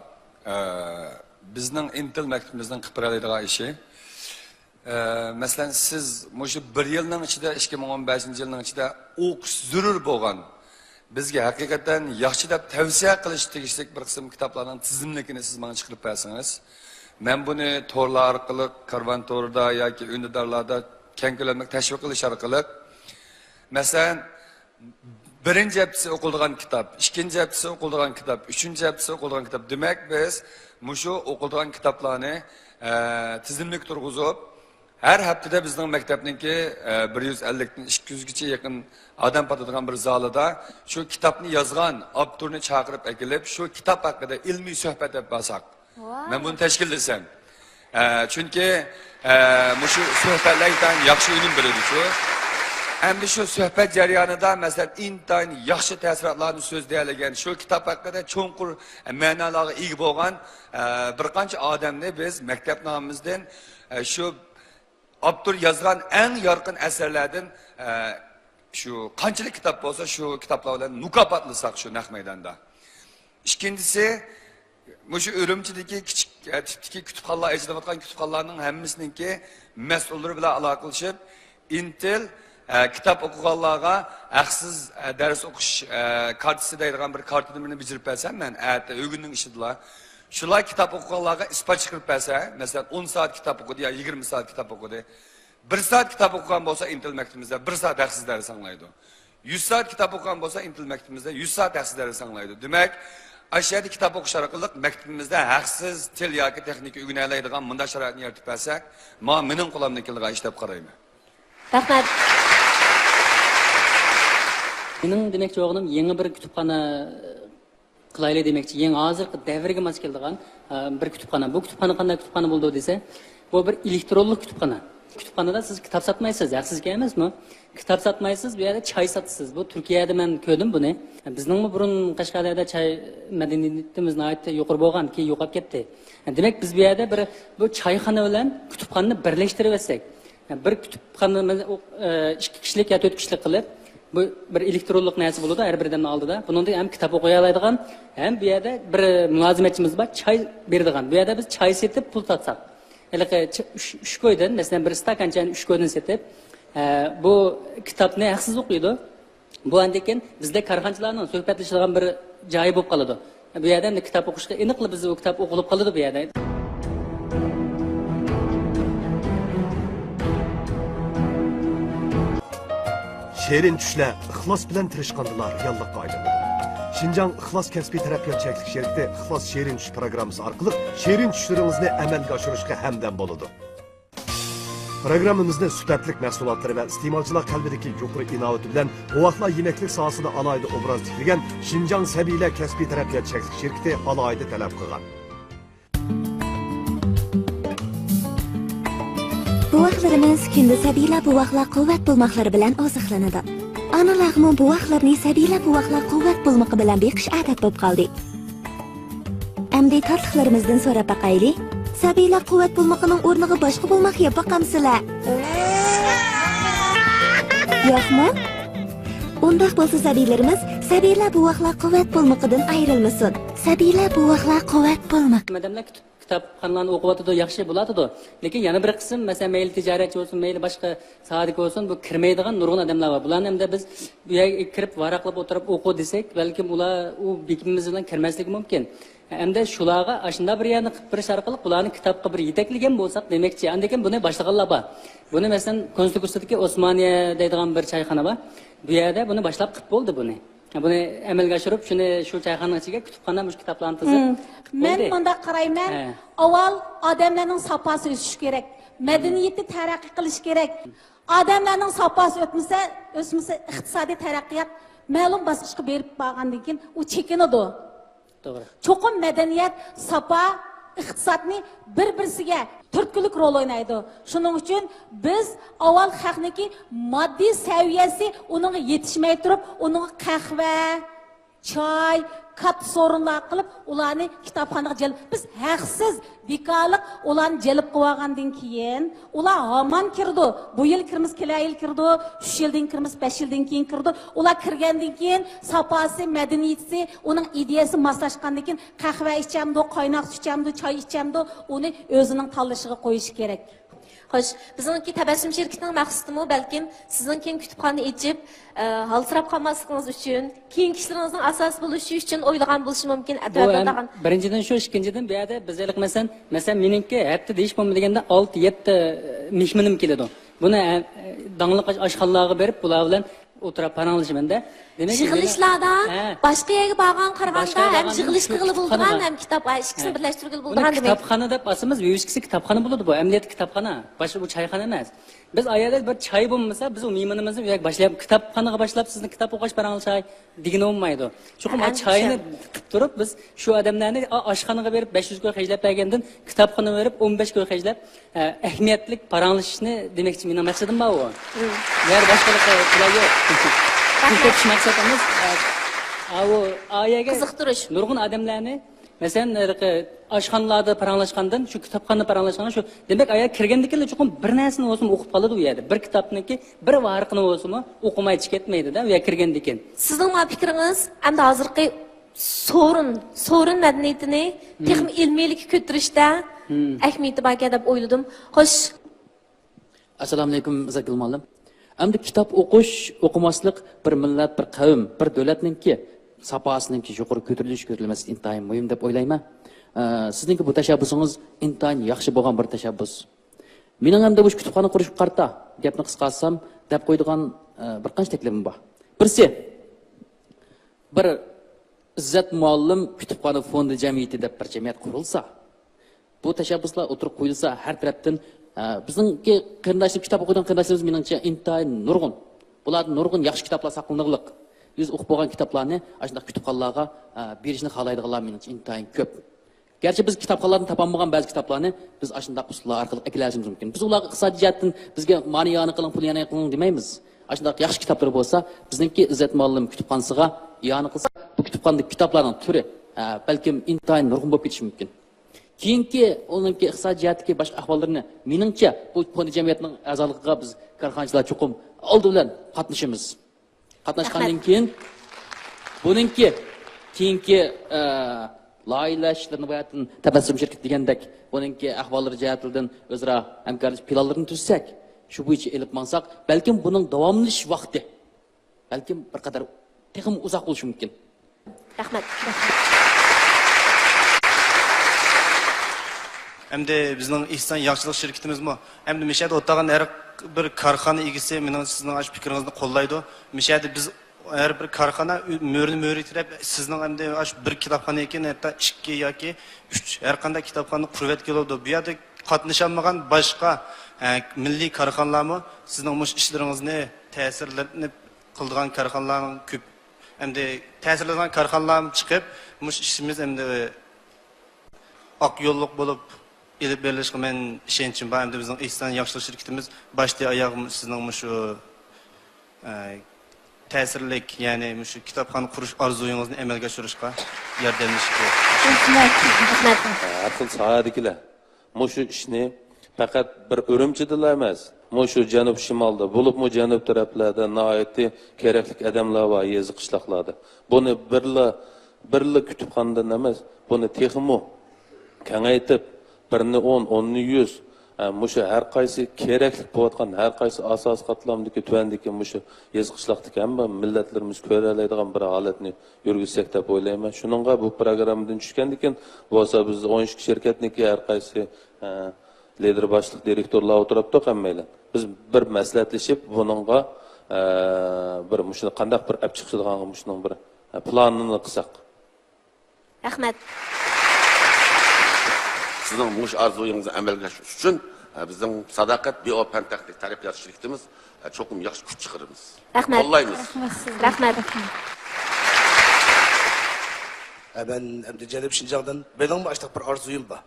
bizning Intel maktabimizning qilib beradigan ishi, masalan siz shu 1 yilning ichida 2015 yilning ichida o'qish zarur bo'lgan bizga haqiqatan yaxshi deb tavsiya qilish tegishli bir qism kitoblarning tizimligini siz menga chiqarib bersangiz, men buni to'rlar orqali, karvon to'rida yoki undidorlarda keng ko'lamda tashviq qilish orqali, masalan, birinchi hafta o'qiladigan kitob, ikkinchi hafta o'qiladigan kitob, uchinchi hafta o'qiladigan kitob, demak biz mushu o'qiladigan kitoblarni tizimlik turg'izib, her haftada bizning maktabniki 150 dan 200 gacha yaqin odam patadigan bir zalida shu kitobni yozgan avtorni chaqirib kelib, shu kitob haqida ilmiy suhbat olib borsak. Men buni tashkil etsam. Chunki mushu suhbatlardan yaxshi unum beradi shu. Endi shu suhbat jarayonida masalan intayin yaxshi ta'sirotlarni so'zlaydigan shu kitob haqida cho'nqur ma'nolarga ega bo'lgan bir qancha odamni biz maktab nomimizdan shu avtor yozgan eng yorqin asarlardan shu qanchalik kitob bo'lsa shu kitoblar bilan mukofotlasak shu naq maydonda. Ikkinchisi, mushu Urumchidagi kichik tipdagi kutubxonalar ijrolayotgan kutubxonalarning hammasiningki mas'ullari bilan aloqalashib, Intel kitap o'qiganlarga haqsiz dars o'qish kartasi deydigan bir kartani bijirib bersam, men o'gunning ishidilar. Shular kitap o'qiganlarga isbot chiqarib bersa, masalan 10 soat kitap o'qidi yo 20 soat kitap o'qidi. 1 soat kitap o'qigan bo'lsa Intel maktabimizda 1 soat haqsiz dars anglaydi. 100 soat kitap o'qigan bo'lsa Intel maktabimizda 100 soat haqsiz dars anglaydi. Demak, aşağıda kitap o'qish orqali maktabimizda haqsiz til yoki texnika o'rganiladigan bunday sharoitni yaratib bersak, mening qo'limdan kelgan ish deb qarayman. Rahmat. Mening demoqchi o'g'lim yangi bir kutubxona qilayli demoqchi, yangi hozirgi davrga mos keladigan bir kutubxona. Bu kutubxona qanday kutubxona bo'ldi desa, bu bir elektronlik kutubxona. Kutubxonada siz kitob sotmaysiz, yaxsizga emasmi? Kitob sotmaysiz, bu yerda choy sotasiz. Bu Turkiyada men ko'rdim buni. Bizning burun Qashqadaryoda choy madaniyatimiz nihoyatda yuqori bo'lgan, keyin yo'qolib ketdi. Demak, biz bu yerda bir bu choyxona bilan kutubxonani birlashtirib olsak, bir kutubxonani 2 kishilik yoki 4 kishilik qilib, bu bir elektronlik narsa bo'ladi har biridan oldida. Buningda ham kitob o'qiy oladigan, ham bu yerda bir mulozimatchimiz bor, choy beradigan. Bu yerda biz choy setib pul totsak. Elaqi 3 ko'ydan, masalan, bir stakanchani 3 ko'ydan setib, bu kitobni haqsiz o'qiydi. Bu andekin bizda karxonchilarning suhbatlashadigan bir joyi bo'lib qoladi. Bu yerda kitob o'qishga aniqli biz o kitob o'qilib qoladi bu yerda. Şerin düşler, ixlos bilan tirishqandilar reallikqa aylandi. Şinjan ixlos kasbiy taraqqiyot cheklik sherikti ixlos Şerin tush programmasi orqali Şerin tushlaringizni amalga oshirishga hamdam bo'ladi. Programmamizni sifatli mahsulotlar va iste'molchilar qalbidagi yuqori innovati bilan guvohlar yemeklik sohasida alohida obraz tiklagan Şinjan sabiylar kasbiy taraqqiyot cheklik sherikti alohida talab qilgan. Buvoqlarimiz kunda sabiylar buvoqlar quvvat bo'lmoqlari bilan oziqlanadi. Analarmi buvoqlarni sabiylar buvoqlar quvvat bo'lmoqi bilan beqish odat bo'lib qoldi. Endi tatliqlarimizdan so'rab baqaylik. Sabiylar quvvat bo'lmoqining o'rniga boshqa bo'lmoq yeb baqamsizlar. Yo'qmi? Undaq bo'lsa sabiylarimiz sabiylar buvoqlar quvvat bo'lmoqidan ayrilmasin. Sabiylar buvoqlar quvvat bo'lmoq. Madamlar kitobxonalarni o'qiyotdi, yaxshi bo'ladi. Lekin yana bir qism, masalan, mayli tijoratchi bo'lsin, mayli boshqa sohaga bo'lsin, bu kirmaydigan nurg'un odamlar bor. Bularni hamda biz bu yerga kirib varaqlab o'tirib o'qi desak, balkim ular u bekimiz bilan kirmasligi mumkin. Hamda shularga ashunda bir yerni qilib berish orqali ularni kitobga bir yetakligan bo'lsak, demakchi, andekin buni boshlaganlar bor. Buni masalan, Konstitutsiyadagi Osmoniya deydigan bir choyxona bor. Bu yerda buni boshlab qilib bo'ldi buni. Buni amalga oshirib, shuni shu choyxonaning ichiga kutubxona mush kitoblarni tizib. Men bunda qarayman, avval odamlarning safasi o'sish kerak, madaniyatni taraqqiy qilish kerak. Odamlarning safasi o'tmasa, iqtisodiy taraqqiyot ma'lum bosqichga berib borgandan keyin u chekinadi. To'g'ri. Cho'qim madaniyat, safa, iqtisodni bir-birisiga turtkilik rol o'ynaydi. Shuning uchun biz avval xalqniki moddiy saviyasi uning yetishmay turib, uning qahva, choy, katta sorunlar qilib, ularni kitobxonaga jalb. Biz haqsiz, bekorlik ularni jalb qilgandan keyin, ular hamon kirdi. Bu yil kirmiz, kelay yil kirdi, 3 yildan kirmiz, 5 yildan keyin kirdi. Ular kirgandan keyin sapasi, madaniyati, uning ideyasi moslashgandan keyin qahva ichamdi, qaynoq ichamdi, choy ichamdi, uni o'zining tanlashiga qo'yish kerak. Xo'sh, bizningki tabassum şirketining maqsadi balkim sizning keyin kutubxona ichib, halsirab qolmasligingiz uchun, keyingi ishlaringizning asos bo'lishi uchun o'ylagan bo'lishi mumkin. Birinchidan shu, ikkinchidan bu yerda bizlik masalan meningki hafta deyish bo'lmaganda 6-7 mehmonim keladi. Buni dangliq oshxonalarga berib, bular bilan o'tirib paranglashmanda. Yig'ilishlarda boshqa yerga borgan qaraganda ham yig'ilish qilib bo'lgan, ham kitob ikkisini birlashtirib bo'lgan demak. Kitobxona deb asimiz, vivishkisi kitobxona bo'ladi bu. Amaliyot kitobxona, boshqa bu choyxona emas. Biz ayada bir choy bo'lmasa, biz u mehmonimizni uyak boshlab kitobxonaga boshlab sizni kitob o'qish paranglashay degan bo'lmaydi. Chunki bu choyni qilib turib biz shu odamlarni oshxonaga berib 500 ko'y xajlab bergandan kitobxona berib 15 ko'y xajlab ahamiyatli paranglashishni demoqchi mening maqsadim bu. Yer boshqalar yo'q. Ko'pish maqsadimiz ayaga qiziqtirish. Nurg'un odamlarni masalan oshxonalarda paranglashgandan shu kitobxona paranglashganda shu demak aya kirgandan keyin chuqur bir narsani o'zim o'qib qoladi u yerda. Bir kitobniki bir varqini o'zimi o'qimay ketmaydi-da u yerga kirgandan keyin. Sizning fikringiz endi hozirgi sorun madaniyatini texnik ilmiylikka ko'tarishda ahamiyati bor deb o'yladim. Xo'sh. Assalomu alaykum Zakil muallim. Endi kitob o'qimaslik bir millat, bir qavm, bir davlatninki saposiningki yuqori ko'tarilmasi intayin muhim deb o'ylayman. Sizningki bu tashabbusingiz intayin yaxshi bo'lgan bir tashabbus. Mening ham bu kutubxona qurish qarta gapni qisqartsam deb qo'ydigan bir qancha taklifim bor. Birisi bir Izzat muallim kutubxona fondi jamiyati deb bir jamiyat qurilsa, bu tashabbuslar o'tirib qo'yilsa har tarafdan bizningki qarindoshlar kitob o'qigan qarindoshlarimiz meningcha intayin nurg'un. Bular nurg'un yaxshi kitoblar saqlanadigan. Biz o'qib bo'lgan kitoblarni ashunday kutubxonalarga berishni xohlaydiganlar meningcha intayin ko'p. Gerçi biz kitobxonalardan topolmagan ba'zi kitoblarni biz ashunday usullar orqali aklashimiz mumkin. Biz ularga iqtisodiyotdan bizga moniyani qiling, pulini qiling demaymiz. Ashunday yaxshi kitoblar bo'lsa, bizningki Izzat muallim kutubxonasiga yani qilsa, bu kutubxonadagi kitoblarning turi balkim intayin nurg'un bo'lib ketishi mumkin. Keyingi onunki iqtisodiyotdagi boshqa ahvollarini meningcha bu fondi jamiyatining a'zoligiga biz korxonachilar chuqur oldi bilan qatnashamiz. Qatnashgandan keyin buningki keyingi loyihalar ishlarini bo'yatdan tabassum shirkat degandek buningki ahvollari jihatidan o'zaro hamkorlik planlarini tuzsak, shu bo'yicha elib mansak, balkim buning davomlash vaqti balkim bir qadar texim uzoq bo'lishi mumkin. Rahmat. Endi bizning ihson yaxshilik shirkatimizmi? Endi mishada o'tgan har bir korxona egisi mening sizning ash fikringizni qo'llaydi. Mishada biz har bir korxona mo'ritirib sizning endi ash bir kitobxona ekan, hatto 2 yoki 3 har qanday kitobxona qurvat keladi. Bu yerda qatnashalmagan boshqa milliy korxonalarmi sizning mush ishlaringizni ta'sirlanib qildigan korxonalarning ko'p. Endi ta'sirlagan korxonalar chiqib, mush ishimiz endi oq yo'lliq bo'lib elib berilishga men ishonchim bor. Endi bizning ihson yaxshilik shirkatimiz boshdan oyoq sizning shu ta'sirlik, ya'ni shu kitobxona qurish orzuyingizni amalga oshirishga yordamlashadi. Har xil sohadagilar shu ishni faqat bir Urumchida emas, shu janub shimolda, bo'libmi janub taraflarda nihoyatda kerakli odamlar bor, yezi qishloqlarda. Buni birla kutubxonadan emas, buni texmo kengaytib birini 10, 10'ni 100 mushu har qaysi kerakli bo'layotgan har qaysi asos qatlamdagi tuvandagi mushu yezqishloqdagi hamma millatlarimiz ko'ra oladigan bir holatni yurgizsak deb o'ylayman. Shuningga bu programmadan tushgandan keyin bo'lsa biz 12 shirkatniki har qaysi lider boshliq direktorlar o'tiribdi hammaylar. Biz bir maslahatlashib buningga bir mushuni qanday bir olib chiqadigan mushuning bir planini qilsak. Rahmat. Sizning mush arzuyingizni amalga oshirish uchun bizning Sadoqat Biopan texnik taraqqiyot shirkatimiz cho'qim yaxshi kuch chiqaramiz. Rahmat. Qo'llaymiz. Rahmat. Ben endi Janub Şinjan'dan benim başta bir arzuyum var.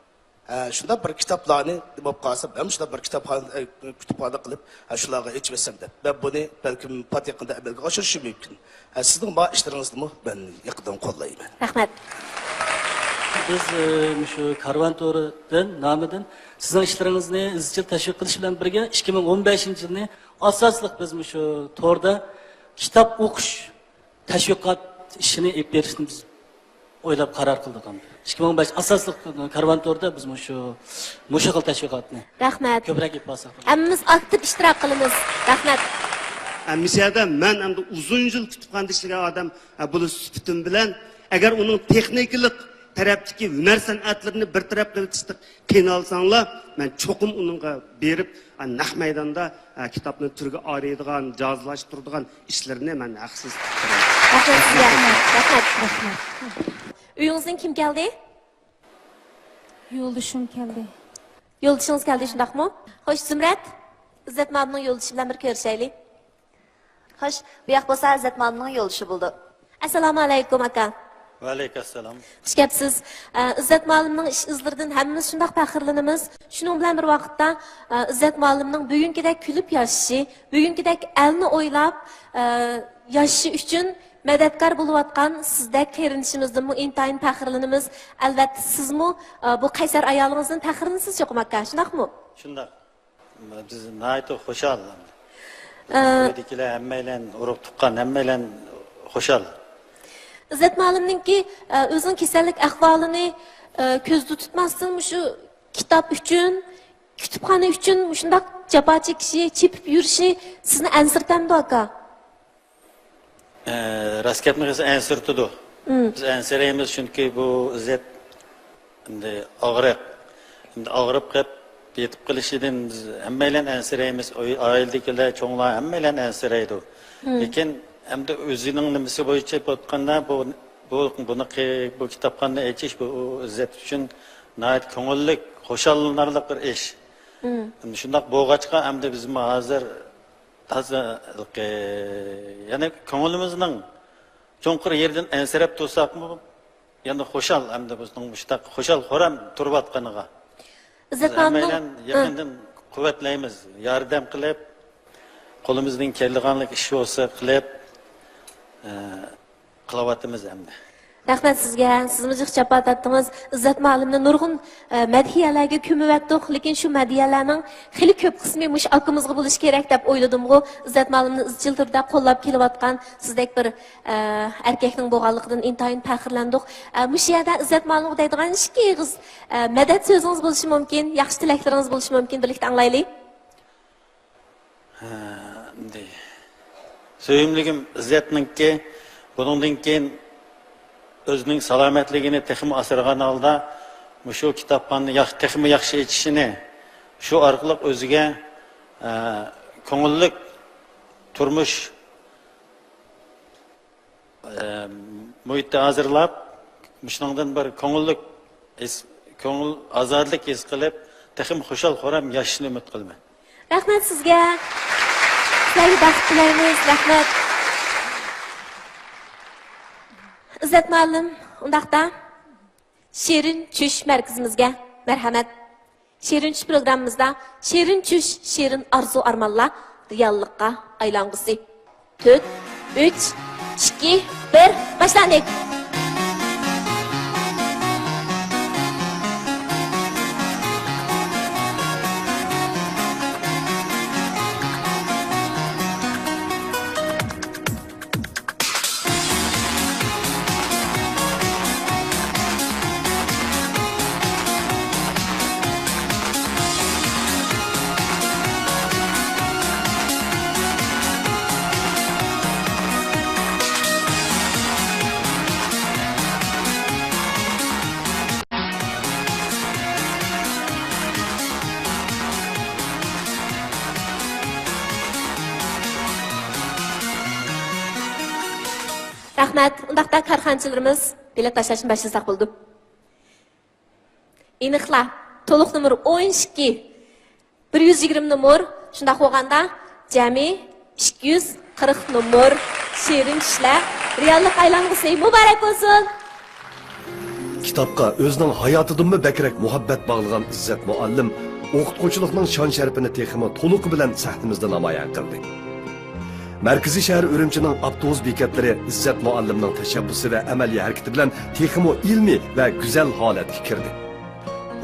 Şunda bir kitaplarni bo'lib qolsa, ham shunda bir kutubxona qilib, shularga ichib olsam deb. Ben buni balkim pat yaqinda amalga oshirishim mumkin. Sizning bu ishlaringizni men yaqindan qo'llayman. Rahmat. Biz shu Karvan to'ridan nomidan sizning ishlaringizni izchil tashviq qilish bilan birga 2015-yilni asosliq biz shu to'rda kitob o'qish tashviqot ishini olib berishni biz o'ylab qaror qildik. 2015 asosliq Karvan to'rda biz shu xil tashviqotni Rahmat. ko'proq olib borsak. Hammamiz aktiv ishtirok qilamiz. Rahmat. Misiyada men endi uzun yil kutubxonada ishlagan odam bo'lish sifatim bilan agar uning texnikalik tarafdagi hunar san'atlarini bir taraf qilib o'tishda qiynalsanglar, men cho'qim uningga berib, naq maydonda kitobni turga oriydigan, jozlashtiradigan ishlarini men haqsiz Rahmat. Uyingizdan kim keldi? Yo'ldashim keldi. Yo'ldashingiz keldi, shundaqmi? Xo'sh, Zumrat, İzzet Malimning yo'ldashi bilan bir ko'rishaylik. Xo'sh, bu yoq bo'lsa İzzet Malimning yo'ldashi bo'ldi. Assalomu alaykum aka. Va alaykum. Xush kelibsiz. İzzet Malimning ish izlaridan hammamiz shundoq faxrlanamiz. Shuning bilan bir vaqtda İzzet Malimning bugünkidek kulib yashashi, bugünkidek elni o'ylab yashashi uchun madadkor bo'layotgan sizdek qerindishimizdan intayin faxrlanamiz. Albatta sizmi bu qaysar ayolingizdan faxrlanasiz yo'qmi aka? Shundaqmi? Shundaq. Biz nayto xushal. Budikilar hammaylar urug' tuqqan, hammaylar xushal. İzzet Malimninki o'zining kasallik ahvolini ko'zda tutmasdan shu kitob uchun, kutubxona uchun shundoq jafo chekishi, chepib yurishi sizni ansirtamdi aka. Raskatmig'iz ansirtidi. Biz ansiraymiz chunki bu izzat endi og'riq. Endi og'rib qolib yetib qilishidan biz hammaylar ansiraymiz. Oiladagilar, cho'nglar hammaylar ansiraydi. Lekin hamda o'zining nimasi bo'yicha bo'tqanda bu kitobxonni achish bu izzat uchun nayt ko'ngillik, xo'shallanarli bir ish. Shundoq bo'lg'achqa hamda biz hozir toza ya'ni ko'nglimizning cho'nqir yerdan ansirab tursaqmi, ya'ni xo'shal hamda bizning mushtaq xo'shal xo'ram turayotganiga. İzzet Malimning yaqindan quvvatlaymiz, yordam qilib, qo'limizdan kelganlik ish bo'lsa qilib qilyapmiz hamda. Rahmat sizga. Siz jiq chapa tatdingiz. İzzet Malimni nurg'un madiyalarga ko'miyatdik, lekin shu madiyalarning xili ko'p qismi mush akimizga bo'lish kerak deb o'yladim-ku. İzzet Malimni izchil turda qo'llab kelayotgan sizdek bir erkakning bo'lganligidan intayin faxrlandik. Mush yerda İzzet Malimga deydigan ikki og'iz madad so'zingiz bo'lishi mumkin, yaxshi tilaklaringiz bo'lishi mumkin, birlikda anglaylik. Söyümligim İzzet'ninki bundan keyin o'zining salomatligini texmi asırgan alda shu kitobxonni texmi yaxshi ichishini shu orqali o'ziga ko'ngillik turmush muhitni hozirlab shundan bir ko'ngillik ko'ngil ozodlik his qilib texmi xushal xo'ram yashashni umid qilaman. Rahmat sizga. Sizlarga baxt tilaymiz. Rahmat. İzzet Malim, undaqda Shirin Tush markazimizga marhamat. Shirin Tush programmamizda Shirin Tush, Shirin arzu armanlar reallikqa aylang'usi. 4, 3, 2, 1, başlandik. Rahmat, undaqda karxanchilarimiz bilet tashlashni boshlasak bo'ldi. Aniqla, to'liq nomer 12, 120 nomer, shunday bo'lganda jami 240 nomer Shirin Tushlar reallik aylang'usi muborak bo'lsin. kitobga o'zining hayotidanmi bakrak muhabbat bog'lagan Izzat muallim o'qituvchilikning shon sharafini texmi to'liq bilan sahnimizda namoyon qildi. Markaziy shahar Urumchining avtobus bekatlari Izzat muallimning tashabbusi va amaliy harakati bilan texmi ilmiy va go'zal holatga kirdi.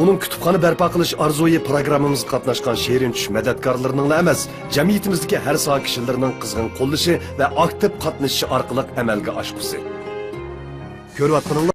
Uning kutubxona barpo qilish orzuyi programmamizga qatnashgan Shirin tush madadkorlarining emas, jamiyatimizdagi har soha kishilarining qizg'in qo'llashi va aktiv qatnashishi orqali amalga oshqusi. Ko'ryapsizlar.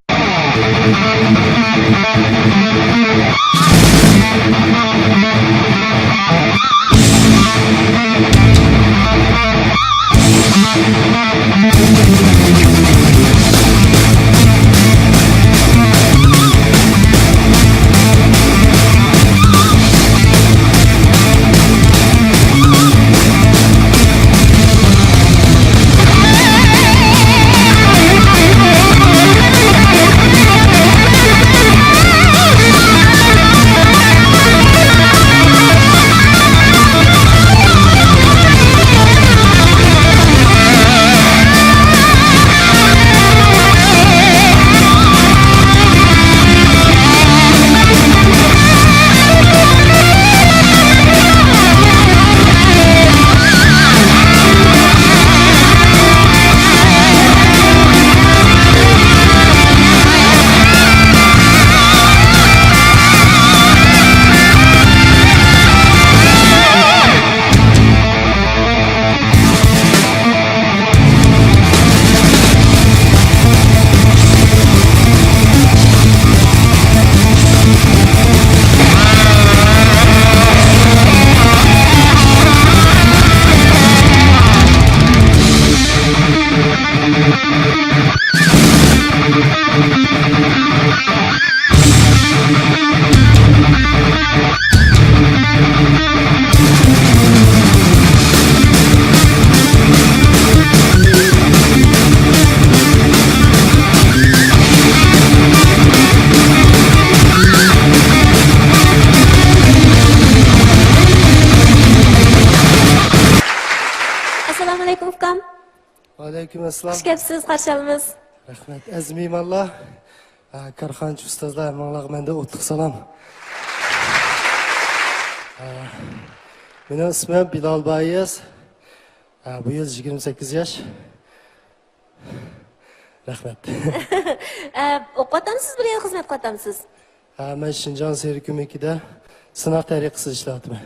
Aleyküm assalam. Xush kelibsiz, qarshi olamiz. Rahmat. Azmiymallah. Karxanchi ustozlar, menga menda o'tliq salom. Mening ismim Bilal Bayez. Bu yil 28 yosh. Rahmat. O'qiyapsizmi, bir yil xizmat qilyapsiz? Men Shinjon Serkumikida sinov tariqasida ishlayapman.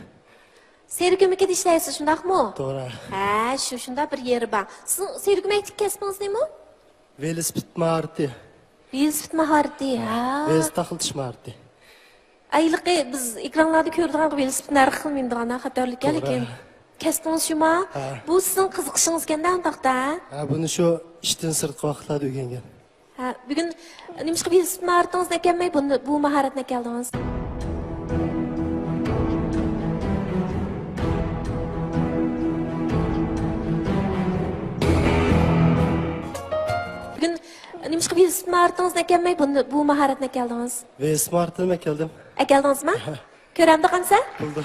Serkumikida ishlaysiz, shundaqmi? To'g'ri. Ha, shunda bir yeri bor. Siz serkumiklik kasbingiz nima? Velosiped maharati. Velosiped maharati, ha. Velosiped taxlitish maharati. Ayliqi biz ekranlarda ko'radigan velosiped narxi qilmaydigan xatarlikka, lekin kasbingiz shuma? Bu sizning qiziqishingiz ekanda undaqda? Ha, buni shu ishdan sirtqi vaqtlarda o'rgangan. Ha, bugun nimishqa velosiped maharatingizni ekanmay, bu mahoratni ekeldingiz? Bugun nimishqa velosiped maharatingizni ekanmay, bu mahoratni ekeldingiz? Velosiped maharatini ekeldim. Ekeldingizmi? Ko'ramda qansa? Bo'ldi.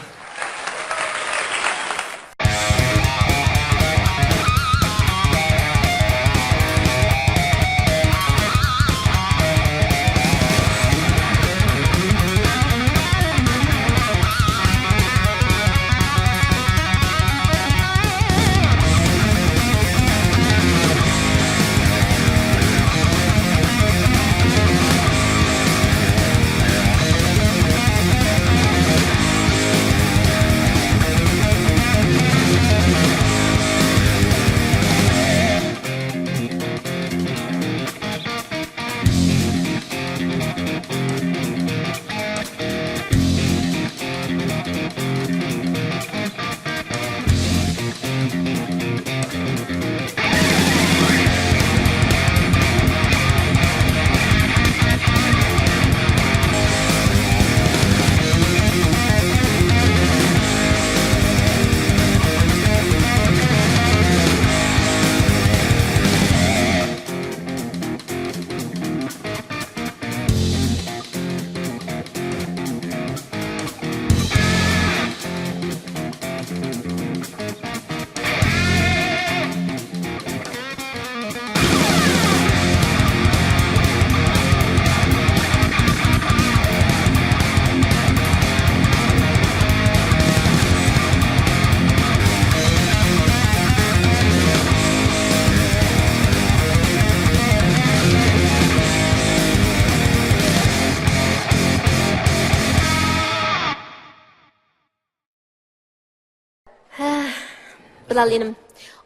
Bilal enim.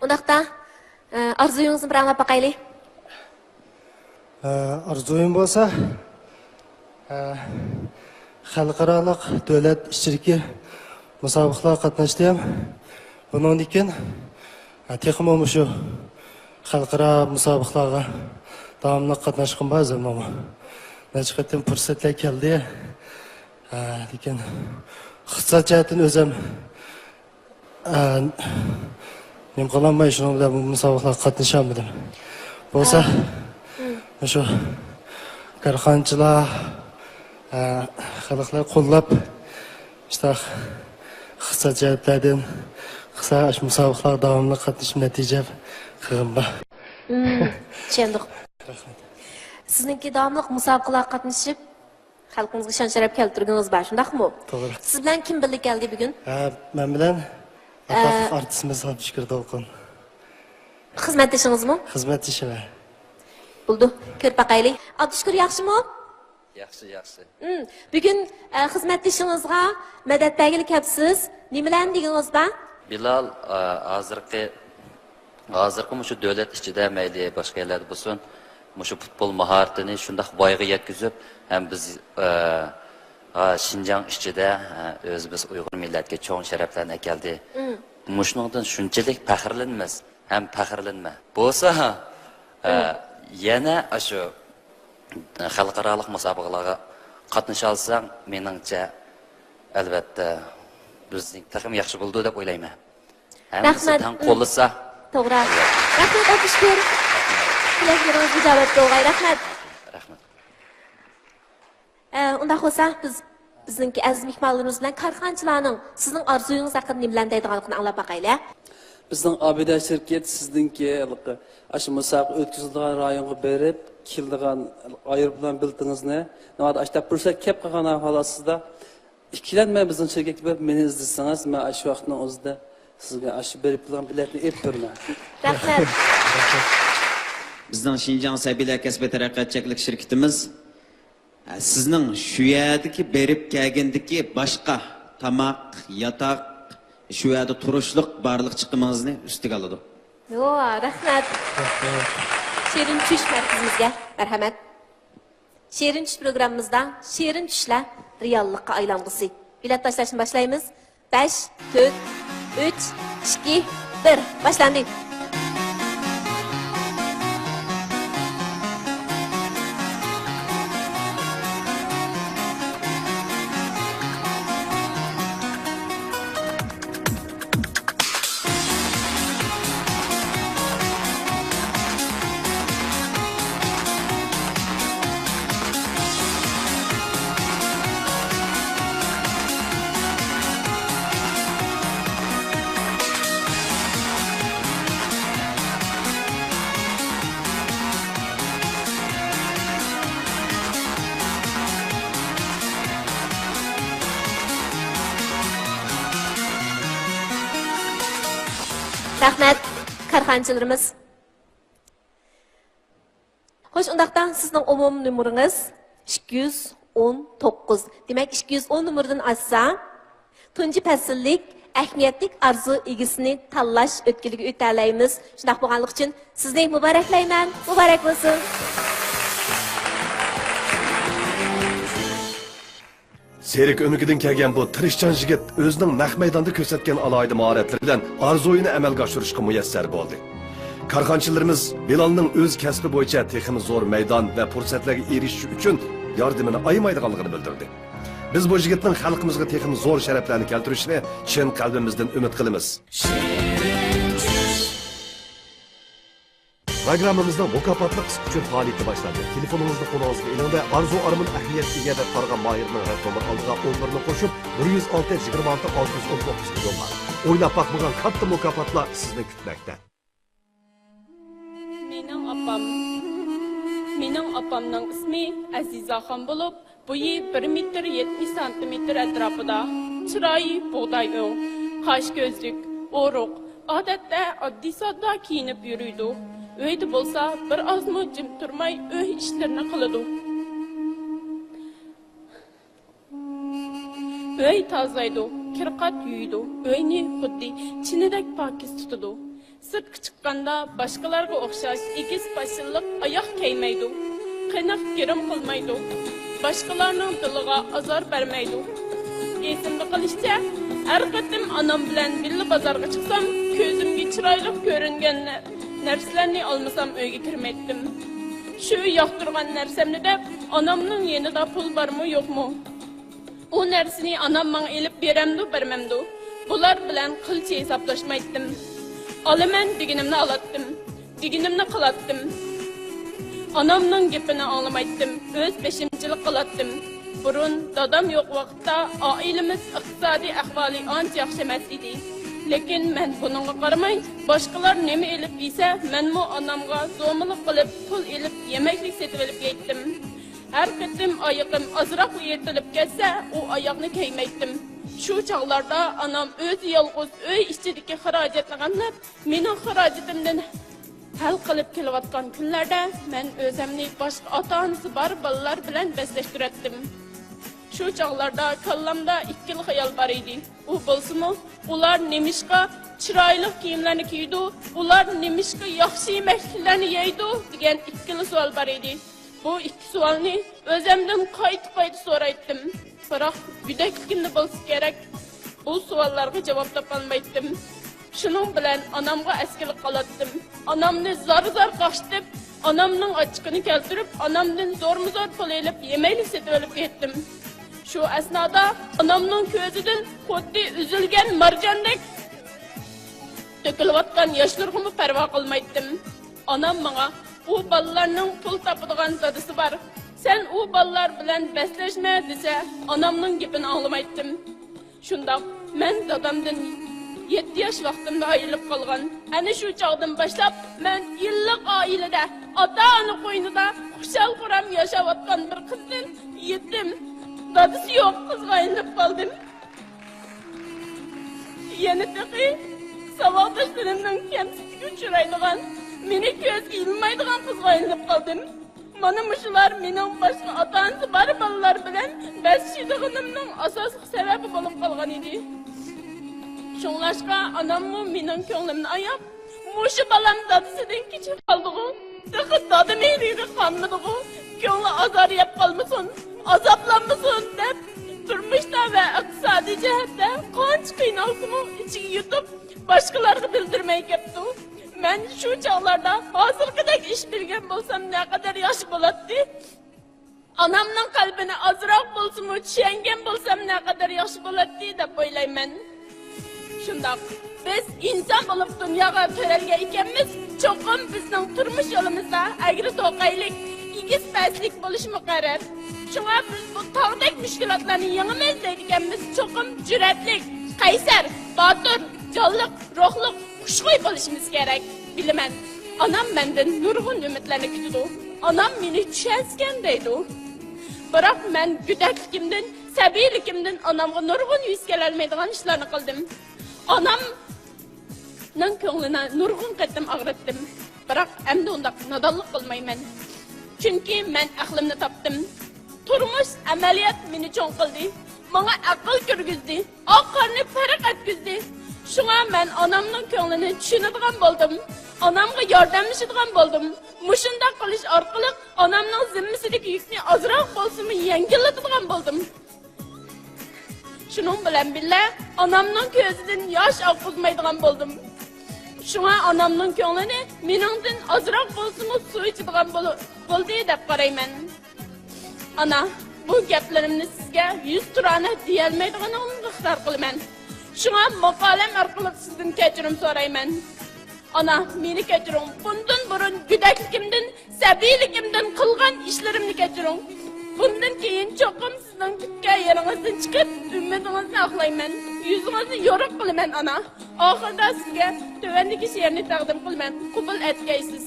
Ondaqda arzuyuңызны bir anlap bakaylı. Arzuyum bo'lsa, xalqarалық davlat ishchiligi musobaqalar qatnashdim. Bundan keyin texmo shu xalqaro musobaqalarga davomli qatnashgan ba'zim ama necha qatim fursatlar keldi. Lekin iqtisod jihatdan o'zim men qo'llanmay shuning bilan musobaqalarga qatnashaman. Bo'lsa shu korxonchilar xalqlar qo'llab işte iqtisod jihatlardan qisa musobaqalar davomli qatnashib natija qilganman. Tushundik. Sizningki davomli musobaqalar qatnashib xalqingizga ishonch sharaf keltirganingiz bor, shundaqmi? To'g'ri. Siz bilan kim birga keldi bugun? Men bilan artistimiz Abdushukur Dolqin. Xizmatdashingizmi? Xizmatdashim. Buldu. Ko'rib baqaylik. Abdushukur yaxshimi? Yaxshi. Bugun xizmatdashingizga madad bergili kelibsiz. Nimalarni degingiz bor? Bilal hozirgi shu davlat ichida mayli boshqa yerlarda bo'lsin, shu futbol mahoratini shunday voyaga yetkazib, ham biz Şinjan ichida o'zimiz Uyg'ur millatiga cho'ng sharaflarni keldi. Mushuningdan shunchalik faxrlanamiz, ham faxrlanma. Bo'lsa, yana shu xalqaro musobaqalarga qatnasha olsam, meningcha albatta bizning taxim yaxshi bo'ldi deb o'ylayman. Hammasi tan qo'llasa. To'g'ri. Rahmat Abdushukur. Tilaklaringizni ijobat qilg'ay. Rahmat. Unda bo'lsa bizningki aziz mehmonlarimiz bilan korxonchilarning sizning orzuyingiz haqida nimalarni deydiganligini anglab baqaylik. Bizning Abida shirkat sizningki shu musobaqa o'tkazilgan rayonga berib, keldigan aeroplan bildiringizni, nima ashta fursat kelib qolgan holatda ikkilanmay bizning shirkatga berib meni izlasangiz, men shu vaqtning o'zida sizga shu berib turgan biletni ep beraman. Rahmat. Bizning Şinjan Sabilar kasbiy taraqqiyot cheklik shirkatimiz sizning shu yerdagi berib kelgandagi boshqa tamoq, yotoq, shu yerda turishliq barliq chiqimingizni ustiga oladi. Yo, rahmat. Shirin tush markazimizga marhamat. Shirin tush programmamizda shirin tushlar reallikqa aylangusi. Bilet tashlashni boshlaymiz. 5, 4, 3, 2, 1. Boshlandi. Rahmat korxonchilarimiz. Xo'sh, undaqdan sizning umum nomeringiz 219. Demak, 210 numeridan açsa, tunji fasllik ahamiyatlik arzu egisini tanlash o'tkiliga o'talaymiz. Shundaq bo'lganlik uchun sizning muboraklayman. Muborak bo'lsin. Serik önügüdün kelgen bu tirishchan yigit o'zining naq maydonda ko'rsatgan alohida mahoratlari bilan arzuyini amalga oshirishga muyassar bo'ldi. Korxonchilarimiz Bilalning o'z kasbi bo'yicha texnik zo'r maydon va fursatlarga erishish uchun yordamini ayamaydiganligini bildirdi. Biz bu yigitning xalqimizga texnik zo'r sharaflarni keltirishini chin qalbimizdan umid qilamiz. Programmamızda mukofotli qisqa uchun faoliyati boshlandi. Telefoningizni qo'lingizga ilingda arzu armon ahamiyat egada qarg'an Mayirning raqamini oldiga 11 ni qo'shib 106 26 619 ga yo'llang. O'ylab boqmagan katta mukofotlar sizni kutmoqda. Mening opamning ismi Azizaxon bo'lib, bo'yi 1 metr 70 santimetr atrofida. Chiroyi bug'doy o'ng, qosh ko'zlik, o'ruq. Odatda oddiy sodda kiyinib yuruydi. Uyda bo'lsa bir ozmi jim turmay uy ishlarini qiladi. Uy tozlaydi, kirqat yuydu. Uyni xuddi chinidek pokiz tutadi. Sirtga chiqqanda boshqalarga o'xshash egiz pashilliq oyoq kiymaydi. Qiniq girim qilmaydi. Boshqalarning diliga azor bermaydi. Esimda qilishcha, har qatim onam bilan birga bozorga chiqsam, ko'zimga chiroyli ko'ringan narsalarni olmasam uyga kirmaydim. Shu yoqtirgan narsamni deb, onamning yanida pul bormi yo'qmi? O narsani onam menga elib beramdi, bermamdi. Bular bilan qilcha hisoblashmaydim. Olaman deganimni olatdim, deganimni qilatdim. Onamning gapini anglamaydim, o'z beshimchilik qilatdim. Burun dadam yo'q vaqtda oilamiz iqtisodiy ahvoli ancha yaxshi emas edi. Lekin men buningga qaramay, boshqalar nima elib yesa, menmo onamga zo'miliq qilib pul elib yemaklik setib olib ketdim. Har qatim oyoqim ozroq yetilib ketsa, u oyoqni kiymaydim. Shu chog'larda onam o'zi yolg'iz uy ichidagi xarajatni qamlab, mening xarajatimdan hal qilib kelayotgan kunlarda men o'zimni boshqa ota-onasi bor bolalar bilan beslashtiratdim. Shu chog'larda kallamda ikkili xayol bor edi. U bo'lsa-mu, ular nemishqa chiroyli kiyimlarni kiydi, ular nemishqa yaxshi yemaklarni yeydi degan ikkili savol bor edi. Bu ikki savolni o'zimdan qayta so'raydim. Biroq yudakligimni bo'lsa kerak, bu savollarga javob topolmaydim. Shuning bilan onamga askilik qilatdim. Onamni zor-zor qaqshitib, onamning ochiqini keltirib, onamdan zo'r-zo'r pul elib yemaylik setib olib ketdim. Shu asnoda onamning ko'zidan xuddi uzilgan marjondek to'kilayotgan yoshlarga parvo qilmaydim. Onam menga u bolalarning pul topadigan dadasi bor. Sen u bolalar bilan beslashma desa, onamning gapini anglamaydim. Shundoq men dadamdan 7 yosh vaqtimda ayrilib qolgan. Ana shu chog'dan boshlab men yillik oilada, ota-ona qo'ynida xushal quram yashayotgan bir qizdan yetim, dadasi yo'q qizga aylanib qoldim. Yana taqiy savodoshlarimning kamsitiga uchraydigan, meni ko'zga ilmaydigan qizga aylanib qoldim. Mana mushular mening boshqa ota-onasi bor bolalar bilan beslashganimning asosiy sababi bo'lib qolgan edi. Şunlaşqa anammu mening ko'nglimni ayab, mushu balam dadasidan kechib qoldi-ku. Tıqı dadım eliga qanmadi-ku. Ko'ngli azor yeb qolmasin, azoblanmasin deb turmushda va iqtisodiy jihatda qancha qiynalsa-mu ichiga yutib, boshqalarga bildirmay ketdi. Men shu chog'larda hozirgidek ish bilgan bo'lsam naqadar yaxshi bo'ladi. Onamning qalbini azroq bo'lsa-mu tushungan bo'lsam naqadar yaxshi bo'ladi deb o'ylayman. Shundoq, biz inson bo'lib dunyoga ko'ralgan ekanmiz, cho'qim bizning turmush yo'limizda agri to'qaylik, egiz pastlik bo'lishi muqarrar. Shunga biz bu tog'dek mushkulotlarni yengamiz deydiganmiz, cho'qim jur'atlik, qaysar, botir, jonliq, ruhliq, xushxo'y bo'lishimiz kerak. Bilaman, onam mendan nurg'un umidlarni kutdi. Onam meni tushungan deydi. Biroq men go'dakligimdan, sabiyligimdan onamga nurg'un yuz kelolmaydigan ishlarni qildim. Onamning ko'nglini nurg'un qatim og'ritdim. Biroq endi undaq nodonlik qilmayman. Chunki men aqlimni topdim. Turmush amaliyot meni cho'ng qildi. Menga aql kirgizdi, oqarni farq etkizdi. Shunga men onamning ko'nglini tushunadigan bo'ldim. Onamga yordamlashadigan bo'ldim. Mushundaq qilish orqali onamning zimmasidagi yukni ozroq bo'lsa-mu yengillatadigan bo'ldim. Shuning bilan birga onamning ko'zidan yosh oqizmaydigan bo'ldim. Shunga onamning ko'nglini meningdan ozroq bo'lsa-mu so'yadigan bo'ldi deb qarayman. Ana, bu gaplarimni sizga 100 turana deyolmaydiganimni ixtiyor qilaman. Shunga maqolam orqali sizdan kechirim so'rayman. Ana, meni kechiring. Bundan burun go'dakligimdan, sabiyligimdan qilgan ishlarimni kechiring. Bundan keyin cho'qim sizning kutgan yeringizdan chiqib, umidingizni oqlayman. Yuzingizni yo'riq qilaman, ana. Oxirida sizga tövandagi she'rni taqdim qilaman. Qabul etgaysiz.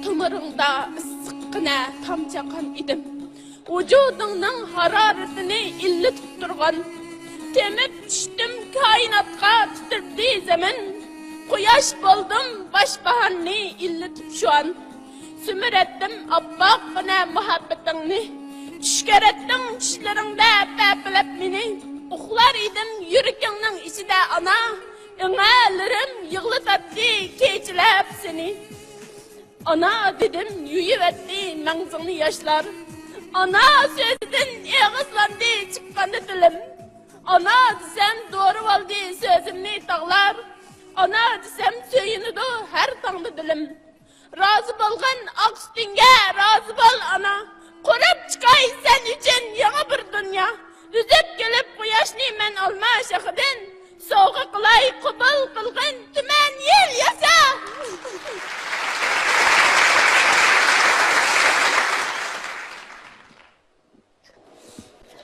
Tomiringda issiqqina tamchaqan edim. Vujudingning haroratini illatib turgan. Temib tushdim koinotga titirdi zamin. Quyosh bo'ldim boshbaharni illatib shu an. Sümürettim abbaqqina muhabbatingni. Tushkaratding tushlaringda papilab meni. uxlar edim yürekingning ichida ana, o'ngalarim yig'latabdi kechalab seni. Ana dedim yuyivetdi mangzingni yoshlar. Ana so'zidan eg'izlandi chiqqanda dilim. Ana desem doğru oldu sözümni tağlar. Ana desem söyünüdü her tağlı dilim. Razı bolgan ak sütünge razı bol ana. Kurup çıkay sen için yana bir dünya. Üzüp gelip kuyaşni men alma şakıdın. Soğuk kılay kubul kılgın tümen yel yasa.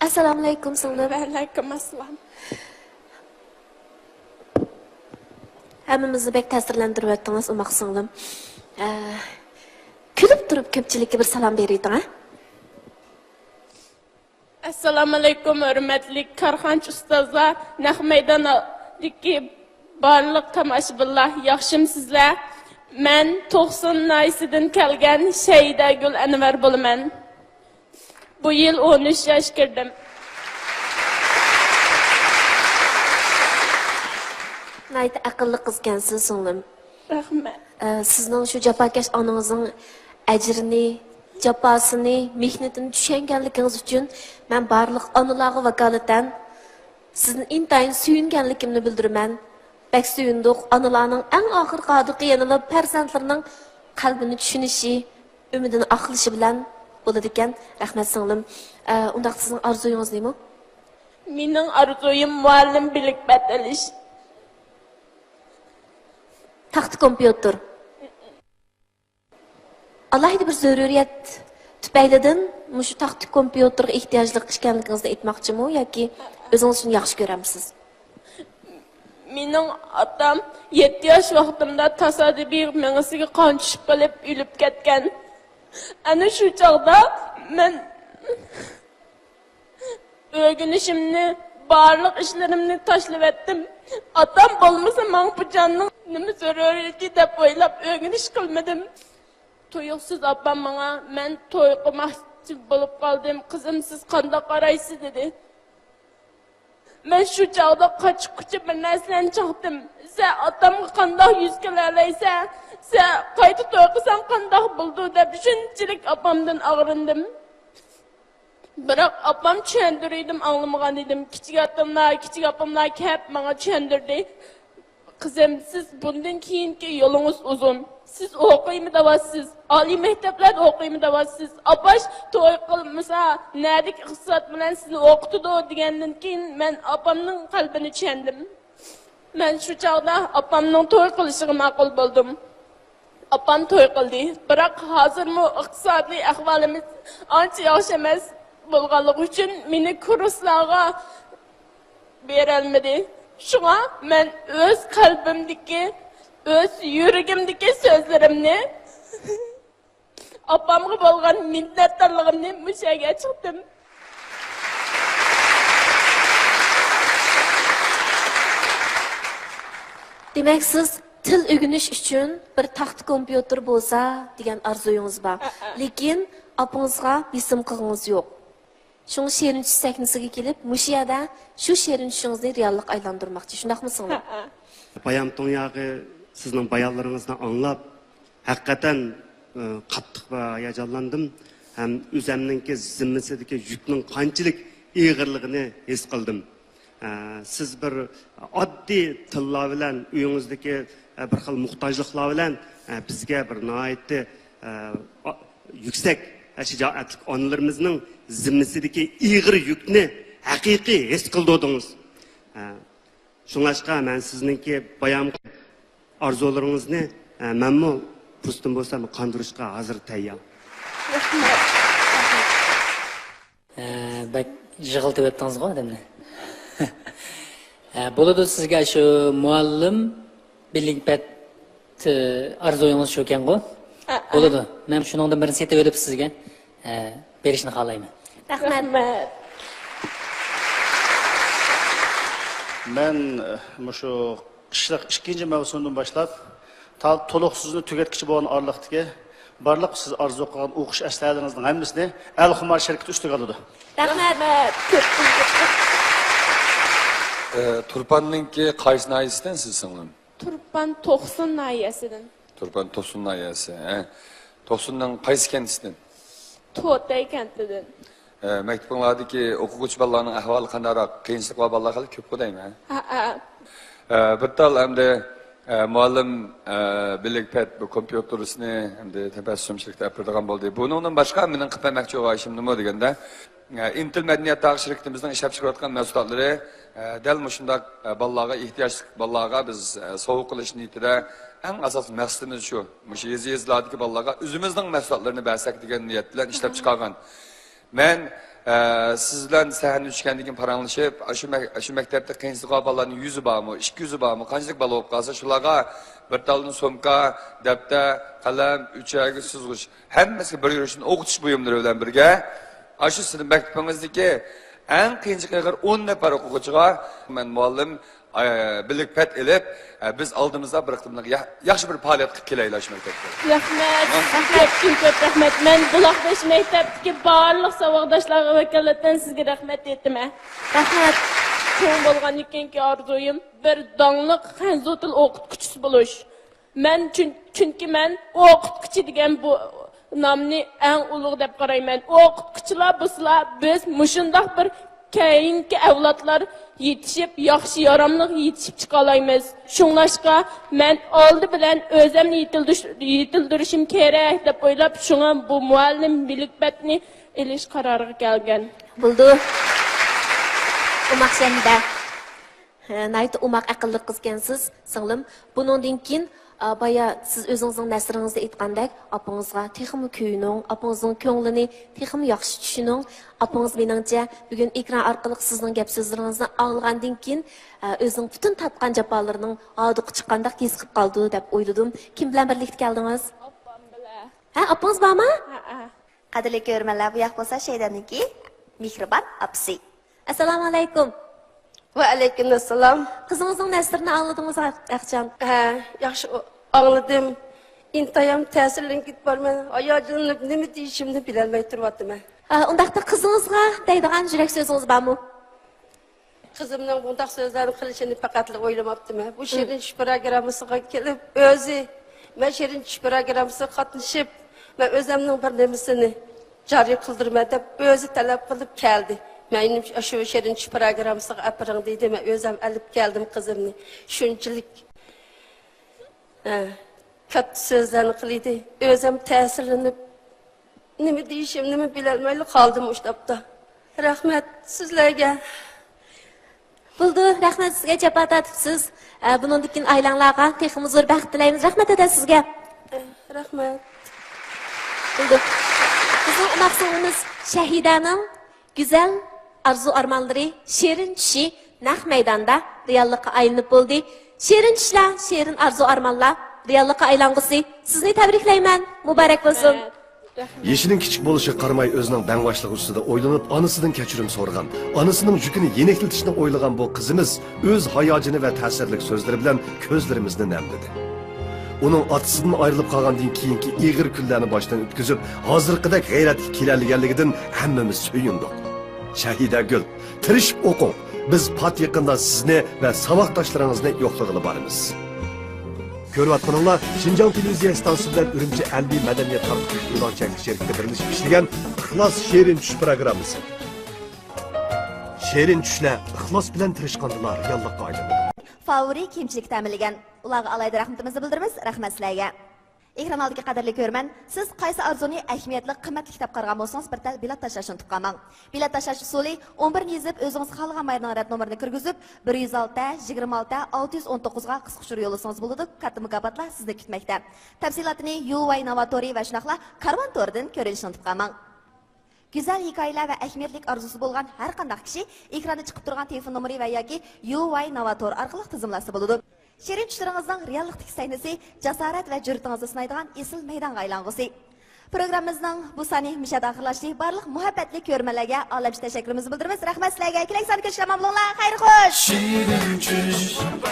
Assalomu alaykum singlim. Alaykum assalom. Hammamizni bek ta'sirlantirib o'tdingiz, umoq singlim. Kulib turib ko'pchilikka bir salom berding, ha? Assalomu alaykum hurmatli Karxanch ustozlar, naq maydondagi barliq tomoshabinlar, yaxshimsizlar? Men 90 naysidan kelgan Shayda Gul Anvar bo'laman. Bu yıl 13 yaş girdim. Nayt aqlli qizkansiz singlim. Rahmat. Sizning shu jafokash onangizning ajrini, jafosini, mehnatini tushunganligingiz uchun men barliq onalarga vakolatan sizni intayin suyunganligimni bildiraman. Bak suyundiq, onalarning eng oxirgi hodiqi yanilib farzandlarining qalbini tushunishi, umidini aqlishi bilan bo'ladi ekan. Rahmat singlim. Undaq sizning orzuyingiz nima? Mening orzuyim muallim bilik batalish. Taxt kompyuter. Alohida bir zaruriyat tufaylidan mushu taxt kompyuterga ehtiyojli ekanligingizni aytmoqchimi yoki o'zingiz shuni yaxshi ko'ramisiz? Mening otam 7 yosh vaqtimda tasodifiy mengisiga qon tushib qolib o'lib ketgan. Ana shu chog'da men o'rganishimni, barliq ishlarimni tashlab etdim. Otam bo'lmasa men bu jonning nima zaruriyati deb o'ylab o'rganish qilmadim. Tuyuqsiz opam menga men to'y qilmoqchi bo'lib qoldim. Qizim siz qanday qaraysiz dedi. Men shu chog'da qochib bir narsani chaqdim. Sen otamga qanday yuz kelalaysan? Sen qayta to'y qilsang qanday bo'ldi deb shunchalik opamdan og'rindim. Biroq opam tushuntirdim, anglamagan edim. Kichik opamlar kelib menga tushuntirdi. Qizim, siz bundan keyingi yo'lingiz uzun. Siz o'qiymi davasiz? Oliy maktablarda o'qiymi davasiz? Opash to'y qilmasa, nadik iqtisod bilan sizni o'qitadi degandan keyin men opamning qalbini tushundim. Men shu chog'da opamning to'y qilishiga ma'qul bo'ldim. Opam to'y qildi. Biroq hozirmi iqtisodiy ahvolimiz ancha yaxshi emas bo'lganligi uchun meni kurslarga berolmadi. Şuna men öz kalbimdeki, öz yüreğimdeki sözlerimni opamga bo'lgan minnatdorligimni mushaga chiqdim. Demak siz til o'rganish uchun bir taxt kompyuter bo'lsa degan orzuyingiz bor. Lekin opangizga bisim qilgingiz yo'q. Şunu şehrin sahnesiga kelib, mushu yerda shu şehrin tushingizni reallik aylantirmoqchi. Shundaqmi singlim? Bayam Tonyağı sizning bayanlarınızdan anlab, hakikaten qattiq va hayajonlandim. Hem o'zimninki zimmasidagi yukning qanchalik ig'irligini his qildim. Siz bir oddiy tillar bilan uyingizdagi bir xil muhtojliklar bilan bizga bir nihoyatda yuksak shijoatli onalarimizning zimmasidagi ig'ir yukni haqiqiy his qildingiz. Shunlashqa men sizningki bayam orzularingizni menmi pustim bo'lsam qondirishga hozir tayyor. Bak yig'iltib o'tdingiz-ku odamni. Bo'ladi sizga shu muallim bilinpat orzuyingiz shu ekan-ku. Bo'ladi. Men shuningdan birini setib o'tib sizga berishni xohlayman. Rahmat. Ben şu qishliq 2-nji mavsumdan boshlab to'liq sizni tugatkichi bo'lgan orliqdagi barliq siz arzu qilgan o'qish asarlaringizning hammasini Al-Xumar shirkati ustiga oladi. Rahmat. Turpanninki qaysi nayisidan siz singlim? Turpan To'qson nahiyasidan. Turpan To'qson nayisi. To'qsondan qaysi kentisidan? To'tay kentidan. Maktablardagi o'quvchi bolalarning ahvoli qandayroq? Qiyinchilik va bolalar hali ko'p qo'daymi? Bir tal hamda muallim bilakpat bu kompyuterisini hamda tabassumchilikda apirdigan bo'ldi. Bundan boshqa mening qilmoqchi bo'lgan ishim nima deganda, Intel madaniyat tog' shirkatimizning ishlab chiqarayotgan mahsulotlari dal mushundaq bolalarga ehtiyojli bolalarga biz sovuq qilish niyatida eng asosiy maqsadimiz shu. Mush yezlardagi bolalarga o'zimizning mahsulotlarini bersak degan niyat bilan ishlab chiqargan. Men siz bilan sahna tushgandan keyin paranglashib, shu maktabda qiyinchilik bolalarning 100 bormi, 200 bormi, qanchalik bola bo'lib qolsa, shularga bir talon so'mka, daftar, qalam, uchagi suzg'ich, hammasiga bir yurishni o'qitish buyumlari bilan birga shu sizning maktabingizdagi eng qiyinchilik 10 nafar o'quvchiga men muallim bilakpat elib, biz oldimizda bir iqtimlik yaxshi bir faoliyat qilib kelaylik shu maktabda. Rahmat, ko'p rahmat. Men Buloqbesh maktabidagi barliq savoddoshlarga vakolatdan sizga rahmat aytaman. Rahmat. Cho'ng bo'lganliginki orzuyim bir donliq Xanzo til o'qituvchisi bo'lish. Men chunki men o'qituvchi degan bu nomni eng ulug' deb qarayman. O'qituvchilar bo'lsalar biz mushundaq bir keyingi avlodlar yetishib, yaxshi yaramliq yetishib chiqa olamiz. Shunlashqa men oldi bilan o'zimni yetildirishim kerak deb o'ylab, shunga bu muallim bilakbatni elish qaroriga kelgan. Bo'ldi. Umaq Shahida. Nayt umaq aqlli qizgansiz, singlim. Buningdan keyin baya siz o'zingizning nasringizni aytgandek, opangizga texmi kuyuning, opangizning ko'nglini texmi yaxshi tushuning. Opangiz meningcha bugun ekran orqali sizning gap so'zlaringizni anglagandan keyin o'zing butun topgan jafolaringning odiq chiqqandek his qilib qoldi deb o'yladim. Kim bilan birlikda keldingiz? Opam bilan. Ha, opangiz bormi? Qadrli ko'rmanlar, bu yoq bo'lsa Shaydaniki Mehribon opsi. Assalomu alaykum. Va alaykum assalom. Qizingizning nasrini angladingiz, Aqchan? Ha, yaxshi angladim. Intayam ta'sirlanib ketibman. Hayojonlanib nima deyishimni bilolmay turibman. Undaqda qizingizga deydigan yurak so'zingiz bormi? Qizimning bundaq so'zlarni qilishini faqatli o'ylamabdim. Bu shirin tush programmasiga kelib, o'zi men shirin tush programmasiga qatnashib, men o'zimning bir nimasini joriy qildirma deb o'zi talab qilib keldi. Menim shu shirin tush programmasiga apiring deydi. Men o'zim olib keldim qizimni. Shunchalik katta so'zlarni qildi. O'zim ta'sirlanib nima deyishimni bilolmay qoldim o'shdapda. Rahmat sizlarga. Bo'ldi, rahmat sizga javob atibsiz. Bundan keyin aylanglarga texnik zo'r baxt tilaymiz. Rahmat eda sizga. Rahmat. Bo'ldi. Bizning maqsadimiz Shahidaning go'zal arzu armonlari shirin tushi naq maydonda reallikka aylanib bo'ldi. Shirin tushlar, shirin arzu armonlar reallikka aylang'isi. Sizni tabriklayman. Muborak bo'lsin. Yeshining kichik bo'lishiga qaramay o'zining bang'ashlik ustida o'ylanib, onasidan kechirim so'ragan, onasining yukini yengillatishni o'ylagan bu qizimiz o'z hayojini va ta'sirli so'zlari bilan ko'zlarimizni namladi. Uning otasidan ayrilib qolgandan keyingi ig'ir kunlarni boshdan o'tkazib, hozirgidek g'ayratga kelganligidan hammamiz suyundik. Shahida Gul, tirishib o'qing. Biz pat yaqinda sizni va saboqdoshlaringizni yo'qlig'ini boramiz. Ko'rayotganinglar Şinjan televiziya stansiyasidan Urumchi Albiy madaniyat tarqatish e'lon cheklik shirkati birlashib ishlagan Ixlos Shirin tush programmasi. Shirin tushlar ixlos bilan tirishqandilar reallikka aylanadi. Favori kimchilik ta'minlagan ularga alayda rahmatimizni bildiramiz. Rahmat sizlarga. Ekran oldiga qadrli ko'rman, siz qaysi arzuni ahamiyatli, qimmatli kitob qaragan bo'lsangiz, bir tal bilet tashlashni tutqaman. Bilet tashlash usuli 11 ni yozib, o'zingiz xohlagan maydon rad nomerini kirgizib, 106 26 619 ga qisqa ushur yo'llasangiz bo'ladi. Katta mukofotlar sizni kutmoqda. Tafsilotini UY Novatori va shunaqla Karvon To'ridan ko'rishni tutqaman. Güzel hikoyalar va ahamiyatli arzusi bo'lgan har qanday kishi ekranda chiqib turgan telefon nomeri va yoki UY Novator orqali tizimlasa bo'ladi. Shirin tushlaringizning reallikdagi sahnasi, jasorat va jur'atingizni sinaydigan esil maydonga aylang'usi. Programmamizning bu soni mishad oxirlashdi. Barliq muhabbatli ko'rmalarga olamcha tashakkurimizni bildiramiz. Rahmat sizlarga. Kelak soni ko'rishlar mamnunlar. Xayr xo'sh.